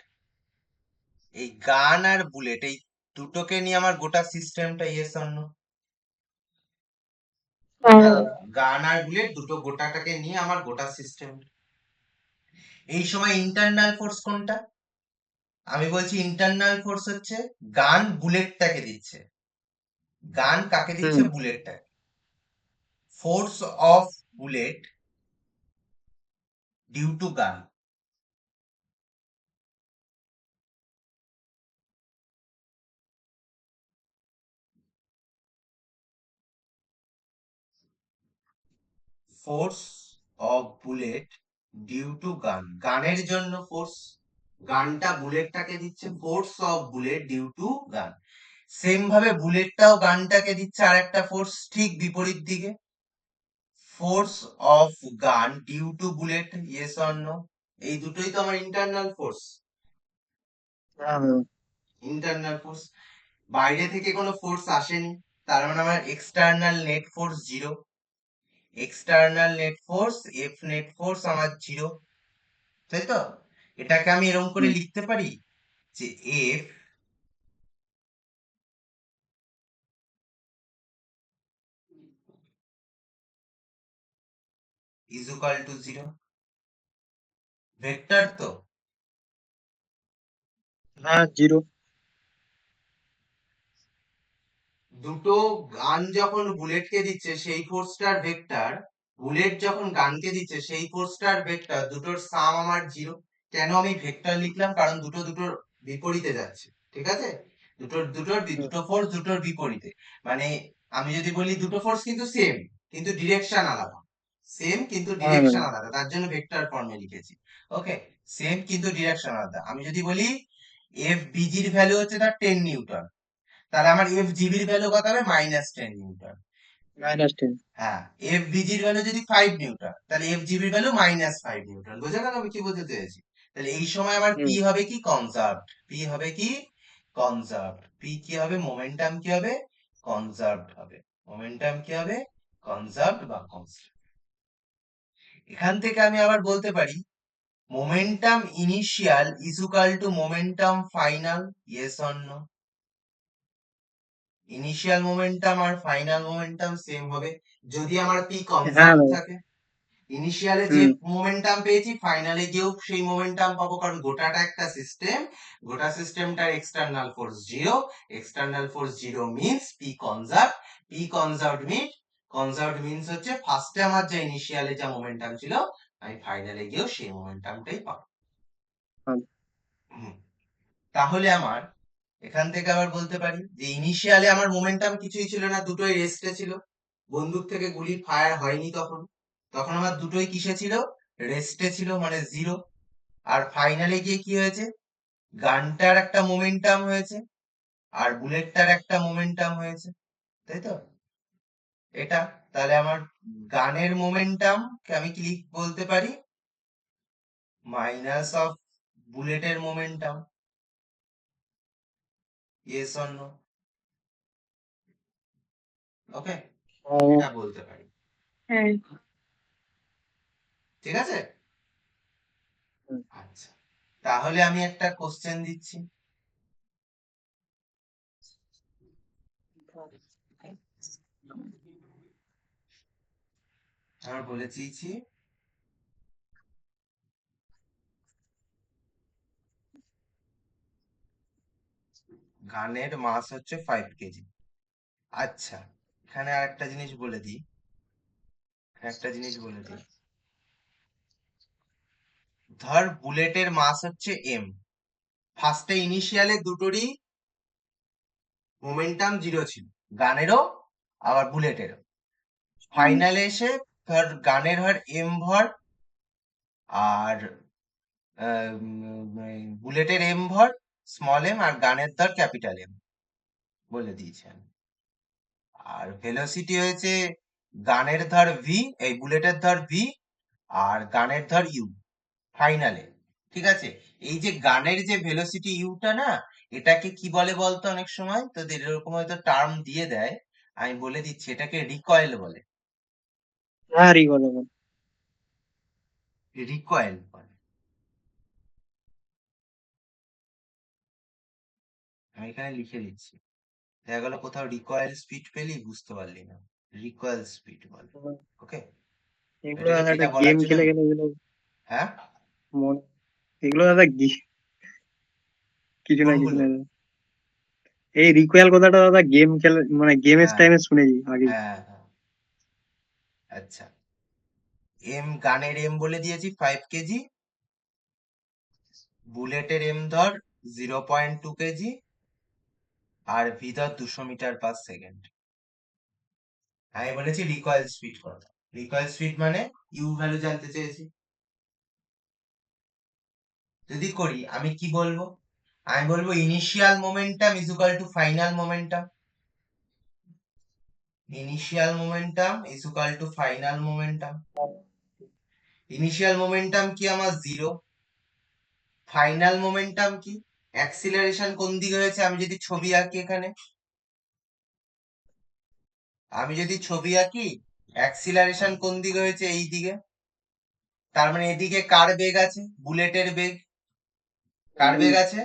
এই গান আর বুলেট এই দুটোকে নিয়ে আমার গোটা সিস্টেমটা ইয়েস অর নো? হ্যাঁ গান আর বুলেট দুটো গোটাটাকে নিয়ে আমার গোটা সিস্টেম। এই সময় ইন্টারনাল ফোর্স কোনটা? আমি বলছি ইন্টারনাল ফোর্স হচ্ছে গান বুলেটটাকে দিচ্ছে। গান কাকে দিচ্ছে? হুম বুলেটটাকে। Force of bullet due to gun. Force of bullet due to gun, গানের জন্য ফোর্স। গানটা বুলেটটাকে দিচ্ছে force of bullet due to gun. Same ভাবে বুলেটটাও গানটাকে দিচ্ছে আর একটা ফোর্স ঠিক বিপরীত দিকে। Force of gun due to bullet, yes or no? এই দুটোই তো আমার ইন্টারনাল ফোর্স। হ্যাঁ ইন্টারনাল ফোর্স, বাইরে থেকে কোনো ফোর্স আসেনি, তার মানে আমার external net force zero. External net force f net force আমার জিরো, তাই তো? এটাকে আমি এরকম করে হুম লিখতে পারি যে F is equal to zero. Vector তো? হ্যাঁ জিরো। দুটো গান যখন বুলেটকে দিচ্ছে সেই ফোর্সটার ভেক্টর, বুলেট যখন গানকে দিচ্ছে সেই ফোর্সটার ভেক্টর, দুটোর সাম আমার জিরো। কেন আমি ভেক্টর লিখলাম? কারণ দুটো দুটোর বিপরীতে যাচ্ছে, ঠিক আছে? হুম দুটো ফোর্স দুটোর বিপরীতে, মানে আমি যদি বলি দুটো ফোর্স কিন্তু সেম, কিন্তু ডিরেকশন আলাদা। সেম কিন্তু হ্যাঁ ডিরেকশন আলাদা, তার জন্য ভেক্টর ফর্মে লিখেছি। ওকে, সেম কিন্তু ডিরেকশন আলাদা। আমি যদি বলি এফ বিজির ভ্যালু হচ্ছে তার 10 নিউটন, তাহলে আমার এফ জিবির ভ্যালু কত হবে? -10 নিউটন। -10। হ্যাঁ, এফ বিজির ভ্যালু যদি 5 নিউটন, তাহলে এফ জিবির ভ্যালু -5 নিউটন। বোঝা গেল আমি কি বলতে চেয়েছি? তাহলে এই সময় আমার পি হুম হবে কি? কনজার্ভড। পি হবে কি? কনজার্ভড। পি কি হবে? মোমেন্টাম কি হবে? কনজার্ভড হবে। মোমেন্টাম কি হবে? কনজার্ভড বা কনস্ট্যান্ট। এখান থেকে আমি আবার বলতে পারি momentum initial is equal to momentum final, yes or no? Initial momentum আর ফাইনাল মোমেন্টাম সেম হবে যদি আমার পি হ্যাঁ কনজার্ভ ভাই। থাকে। ইনিশিয়ালে যে হুম মোমেন্টাম পেয়েছি ফাইনালে গিয়েও সেই মোমেন্টাম পাবো, কারণ গোটাটা একটা সিস্টেম। গোটা সিস্টেমটার external force zero. External force zero means P conserve. P conserved means হচ্ছে ফার্স্টে আমার যে ইনিশিয়ালে যা মোমেন্টাম ছিল আমি ফাইনালে গিয়েও সেই মোমেন্টামটাই পাবো। হ্যাঁ হুম, তাহলে আমার এখান থেকে আবার বলতে পারি যে ইনিশিয়ালে আমার মোমেন্টাম কিছুই ছিল না, দুটোই রেস্টে ছিল। বন্দুক থেকে গুলি ফায়ার হয়নি তখন, তখন আমার দুটোই কিসে ছিল? রেস্টে ছিল, মানে জিরো। আর ফাইনালে গিয়ে কি হয়েছে? গানটার একটা মোমেন্টাম হয়েছে আর বুলেটটার একটা মোমেন্টাম হয়েছে, তাই তো? এটা, তাহলে আমার গানের মোমেন্টাম আমি কি বলতে পারি? মাইনাস অফ বুলেটের মোমেন্টাম, ইয়েস অর নো? ওকে, হ্যাঁ এটা বলতে পারি। হ্যাঁ ঠিক আছে? হুম। আচ্ছা, তাহলে আমি একটা কোশ্চেন দিচ্ছি। আমার বলেছি গানের মাস হচ্ছে 5 কেজি। আচ্ছা, এখানে আর একটা জিনিস বলে দিই, ধর বুলেটের মাস হচ্ছে এম। ফার্স্টে ইনিশিয়ালে দুটোরই মোমেন্টাম জিরো ছিল, গানেরও আবার বুলেটেরও। হুম ফাইনালে এসে ধর গানের হয় এম ভর, আর বুলেটের এম ভর স্মল এম, আর গানের ধর ক্যাপিটাল এম বলে দিয়েছেন। আর ভেলোসিটি হয়েছে গানের ধর ভি, এই বুলেটের ধর ভি, আর গানের ধর ইউ ফাইনালে। ঠিক আছে, এই যে গানের যে ভেলোসিটি ইউটা না, এটাকে কি বলে বলতো? অনেক সময় তোদের এরকম হয়তো টার্ম দিয়ে দেয়, আমি বলে দিচ্ছি, এটাকে রিকয়েল বলে। হ্যাঁ রিকল বল। রিকয়েল বলে। আমি এখানে লিখে দিচ্ছি, দেখা গেল কোথাও রিকয়েল স্পিড পেলি, বুঝতে পারলি না, রিকয়েল স্পিড বলে। ওকে, এগুলো এটাকে দাদা একটা এটা বলার গেম জন্য খেলে গেলে এগুলো হ্যাঁ মনে, এগুলো দাদা কিছু না কিছু কোনগুলো? না দাদা। এই রিকোয়েল কথাটা দাদা গেম খেলে মানে গেমের হ্যাঁ টাইমে শুনেছি আগে। হ্যাঁ হ্যাঁ, আচ্ছা। এম গানের এম বলে দিয়েছি 5 কেজি, বুলেটের এম ধর 0.2 কেজি, আর ভি ধর 200 মিটার/সেকেন্ড। আমি বলেছি রিকয়েল স্পিড কত। রিকয়েল স্পিড মানে ইউ ভ্যালু জানতে চেয়েছি। যদি করি আমি কি বলবো? আমি বলবো initial momentum is equal two final momentum. Initial momentum is equal two final momentum. Initial momentum কি আমার 0, ফাইনাল মোমেন্টাম কি, অ্যাক্সিলারেশন কোন দিকে হয়েছে, আমি যদি ছবি আঁকি এখানে, আমি যদি ছবি আঁকি, অ্যাক্সিলারেশন কোন দিকে হয়েছে, এই দিকে। তার মানে এদিকে কার বেগ আছে? বুলেটের বেগ। কার বেগ আছে?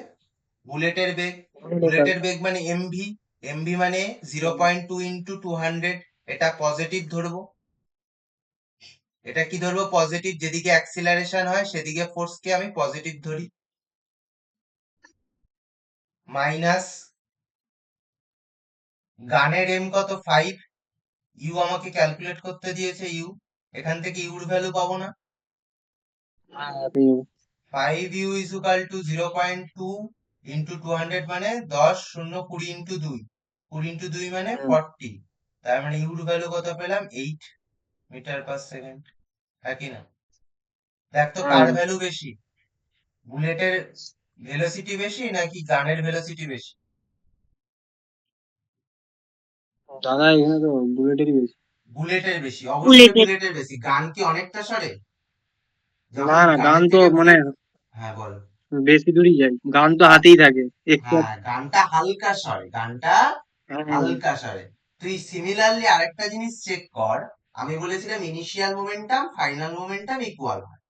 বুলেটের বেগ। বুলেটের বেগ মানে এমভি। এমভি মানে 0.2 ইন্টু 200। এটা পজিটিভ ধরবো। এটা কি ধরবো? পজিটিভ। যেদিকে অ্যাক্সিলারেশন হয় সেদিকে ফোর্সকে আমি পজিটিভ ধরি। মাইনাস গানের এম কত? 5। ইউ আমাকে ক্যালকুলেট করতে দিয়েছে ইউ, এখান থেকে ইউর ভ্যালু পাবো না। 5u is equal to 0.2 into 200 মানে 10, 0, 20 into 2। 20 into 2 মানে 40। তার মানে ইউর ভ্যালু কত পেলাম? 8 মিটার/সেকেন্ড। হ্যাঁ কি না? দেখ তো কার ভ্যালু বেশি, বুলেটের ভেলোসিটি বেশি নাকি গানের ভেলোসিটি বেশি? দাদা এখানে তো বুলেটেরই বেশি। বুলেটের বেশি, অবশ্যই বুলেটের। বুলেটের বেশি। গান কি অনেকটা সরে? না যখন না গান গানের তো থেকে মানে বুলেট, হ্যাঁ বল। বেশি দূরই যায়, গান তো হ্যাঁ হাতেই থাকে একটু। হ্যাঁ, গানটা হালকা সরে, গানটা হ্যাঁ হালকা সরে। তুই সিমিলারলি আরেকটা জিনিস চেক কর, আমি বলেছিলাম initial momentum final momentum equal হয়।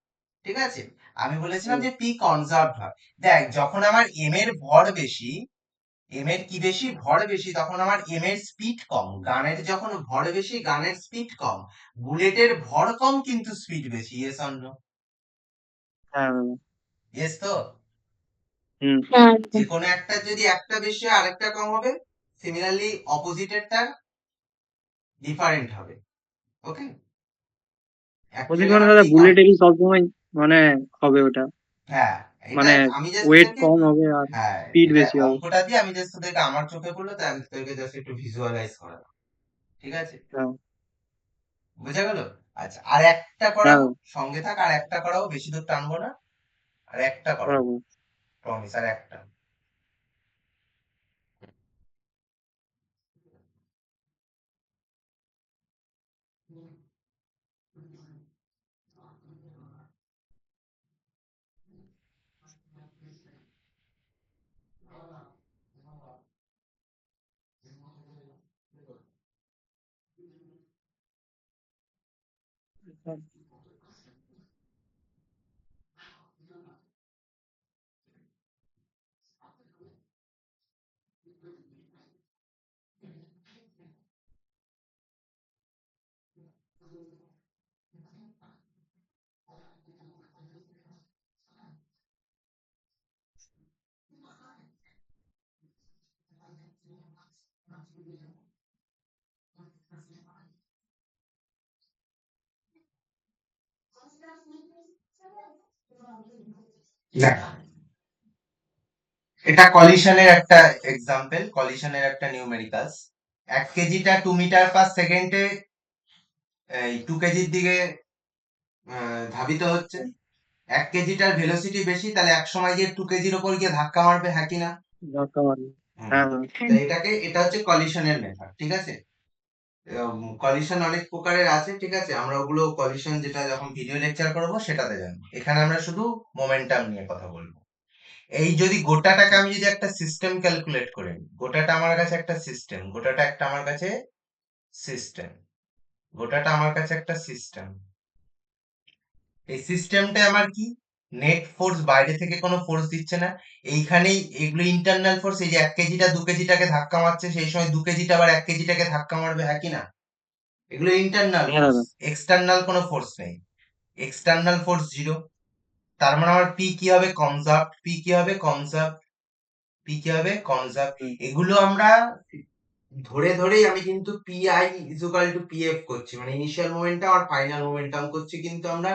ঠিক আছে, আমি বলেছিলাম যে পি কনজার্ভ হয়। দেখ, যখন আমার এম এর ভর বেশি, এম এর কি বেশি? ভর বেশি, তখন আমার এম এর স্পিড কম। গানের যখন ভর বেশি, গানের স্পিড কম। বুলেটের ভর কম কিন্তু স্পিড বেশি। Yes or no? হ্যাঁ দাদা। ইয়েস তো? হুম। হ্যাঁ যে একদম। কোনো একটা যদি একটা বেশি হয় আরেকটা কম হবে, সিমিলারলি অপোজিটেরটা ডিফারেন্ট হবে। ওকে, ওদিকে অ্যাকচুয়ালি মানে আমার দাদা পি কম। বুলেটেরই সবসময় মানে হবে ওটা, হ্যাঁ, এটা মানে আমি জাস্ট ওয়েট তোদেরকে, কম হবে আর হ্যাঁ স্পিড এটা বেশি হবে। অঙ্কটা দিয়ে আমি জাস্ট তোদেরকে, আমার চোখে পড়লো তাই আমি তোদেরকে জাস্ট একটু ভিজুয়ালাইজ করালাম। ঠিক আছে, হ্যাঁ বোঝা গেল? আচ্ছা, আর একটা হ্যাঁ করাবো, সঙ্গে থাক, আর একটা করাবো, বেশি দূর টানবো না। আর একটা করাবো, বরাবর। প্রমিস, আর একটা। দেখ, এটা কলিশনের একটা এক্সাম্পল, কলিশনের একটা নিউমেরিক্যালস। 1 কেজিটা 2 মিটার/সেকেন্ডে এই 2 কেজির দিকে ধাবিত হচ্ছে। 1 কেজিটার ভেলোসিটি বেশি, তাহলে এক সময় গিয়ে 2 কেজির ওপর গিয়ে ধাক্কা মারবে, হ্যাঁ কি না? ধাক্কা মারবে। হুম। হ্যাঁ তো এটা হচ্ছে কলিশনের মেথড, ঠিক আছে? কলিশন অনেক প্রকারের আছে, ঠিক আছে? আমরা ওগুলো কলিশন যেটা যখন ভিডিও লেকচার করবো সেটাতে জানবো। এখানে আমরা শুধু মোমেন্টাম নিয়ে কথা বলবো। এই যদি গোটাটাকে আমি যদি একটা সিস্টেম ক্যালকুলেট করে নিই, গোটাটা আমার কাছে একটা সিস্টেম, গোটাটা একটা আমার কাছে সিস্টেম, গোটাটা আমার কাছে একটা সিস্টেম। এই সিস্টেমটা আমার কি? নেট ফোর্স, বাইরে থেকে কোনো ফোর্স দিচ্ছে না। এইখানেই এগুলো ইন্টারনাল ফোর্স। এই যে 1 কেজিটা 2 কেজিটাকে ধাক্কা মারছে, সেই সময় 2 কেজিটা আবার 1 কেজিটাকে ধাক্কা মারবে, হ্যাঁ কি না? এগুলো ইন্টারনাল হ্যাঁ ফোর্স, দাদা। এক্সটার্নাল কোনো ফোর্স নেই। External force zero. তার মানে আমার পি কি হবে? কনজার্ভ। পি কি হবে? কনজার্ভ। পি কি হবে? কনজার্ভ। হুম। এগুলো আমরা ধরে ধরেই আমি কিন্তু পিআই ইকুয়াল টু পিএফ করছি, মানে ইনিশিয়াল মোমেন্টাম আর ফাইনাল মোমেন্টাম করছি কিন্তু আমরা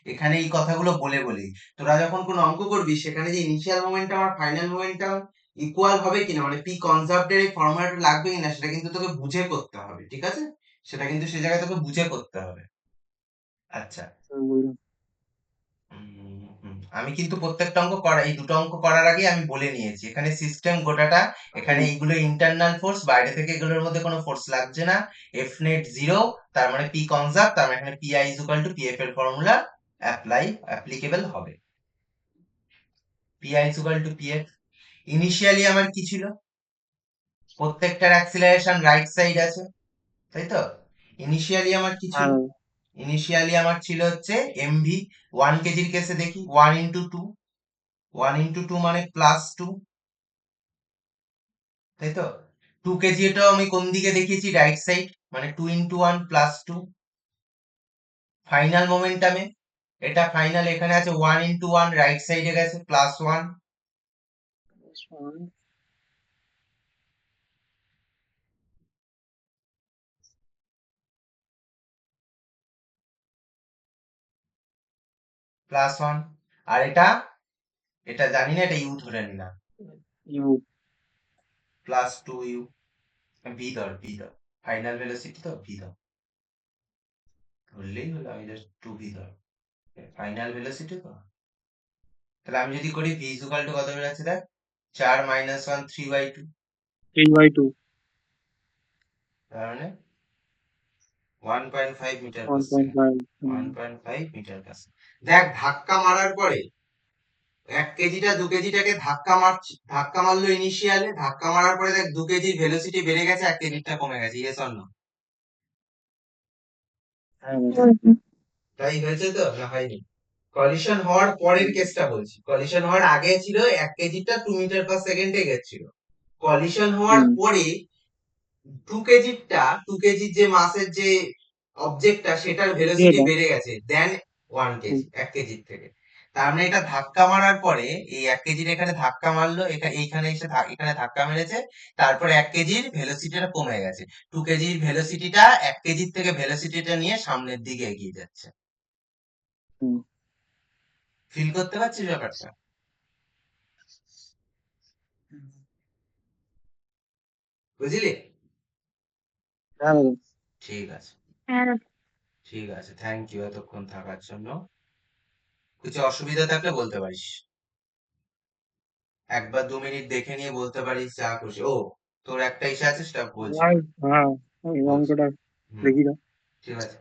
এখানে এই কথাগুলো বলে বলেই। তোরা যখন কোনো অঙ্ক করবি সেখানে যে ইনিশিয়াল মোমেন্টাম আর ফাইনাল মোমেন্টাম ইকুয়াল হবে কিনা, মানে পি কনজার্ভড এই ফর্মুলাটা লাগবে কিনা, সেটা কিন্তু তোকে বুঝে করতে হবে, ঠিক আছে? সেটা কিন্তু সে জায়গায় তোকে বুঝে করতে হবে। আচ্ছা। বুঝলাম। আমি কিন্তু প্রত্যেকটা অঙ্ক করা, এই দুটো অঙ্ক করার আগে আমি বলে নিয়েছি এখানে সিস্টেম গোটাটা, এখানে এইগুলো ইন্টারনাল ফোর্স, বাইরে থেকে এগুলোর মধ্যে কোনো ফোর্স লাগছে না। এফ নেট জিরো, তার মানে পি কনজার্ভ, তার মানে এখানে P I equal to P F এর ফর্মুলা অ্যাপ্লিকেবল হবে। P I equal to P F. Initially আমার কি ছিল? প্রত্যেকটার অ্যাক্সিলারেশন রাইট সাইড আছে, তাই তো? ইনিশিয়ালি আমার কি ছিল? হ্যাঁ ইনিশিয়ালি আমার ছিল হচ্ছে এমভি। 1 কেজির কেসে দেখি 1 ইন্টু 2, 1 ইন্টু 2 মানে +2, তাই তো? 2 কেজি এটাও আমি কোন দিকে দেখিয়েছি? রাইট সাইড, মানে 2 ইন্টু 1 +2। ফাইনাল মোমেন্টামে এটা ফাইনাল, এখানে আছে 1 ইন্টু 1 রাইট সাইডে গেছে +1, +1। আর এটা, এটা জানি না, এটা ইউ ধরে নিলাম, ইউ। +2u। ভি ধর, ফাইনাল ভেলোসিটি তো ভি ধর, ধরলেই হলো, আমি জাস্ট 2v ধর, ফাইনাল ভেলোসিটি তো। তাহলে আমি যদি করি ভি ইকুয়াল টু কত বেরোচ্ছে দেখ, 4 - 1 3/2, 3/2। তার মানে 1.5 metre per second. 1.5। 1.5 metre per second. দেখ ধাক্কা মারার পরে 1 কেজিটা 2 কেজিটাকে ধাক্কা মারলো ইনিশিয়ালে, ধাক্কা মারার পরে দেখ 2 কেজির ভেলোসিটি বেড়ে গেছে, 1 কেজিটা কমে গেছে, ইয়েস অর নো? হ্যাঁ দাদা। তাই হয়েছে তো, না হয়নি? কলিশন হওয়ার পরের কেসটা বলছি, কলিশন হওয়ার আগে ছিল 1 কেজিটা 2 মিটার পার সেকেন্ডে গেছিল। কলিশন হওয়ার হুম। পরে 2 কেজির যে মাসের যে অবজেক্টটা, সেটার ভেলোসিটি এটা। বেড়ে গেছে দেন 1 হুম। কেজি, 1 কেজির থেকে। তার মানে এটা ধাক্কা মারার পরে এই 1 কেজির এখানে ধাক্কা মারলো, এইখানে এসে এখানে ধাক্কা মেরেছে, তারপরে 1 কেজির ভেলোসিটিটা কমে গেছে। 2 কেজির ভেলোসিটিটা 1 কেজির থেকে ভেলোসিটিটা নিয়ে সামনের দিকে এগিয়ে যাচ্ছে। হুম। ফিল করতে পারছিস ব্যাপারটা? বুঝলি? হ্যাঁ দাদা। ঠিক আছে, হ্যাঁ ঠিক আছে, থ্যাংক ইউ এতক্ষণ থাকার জন্য। কিছু অসুবিধা থাকলে বলতে পারিস, 1 বা 2 মিনিট দেখে নিয়ে বলতে পারিস, যা খুশি। ও, তোর একটা ইসে আছে সেটা বলছি। হ্যাঁ। হ্যাঁ, ওই বলছি। অঙ্কটা হুম, দেখি দাও। ঠিক আছে।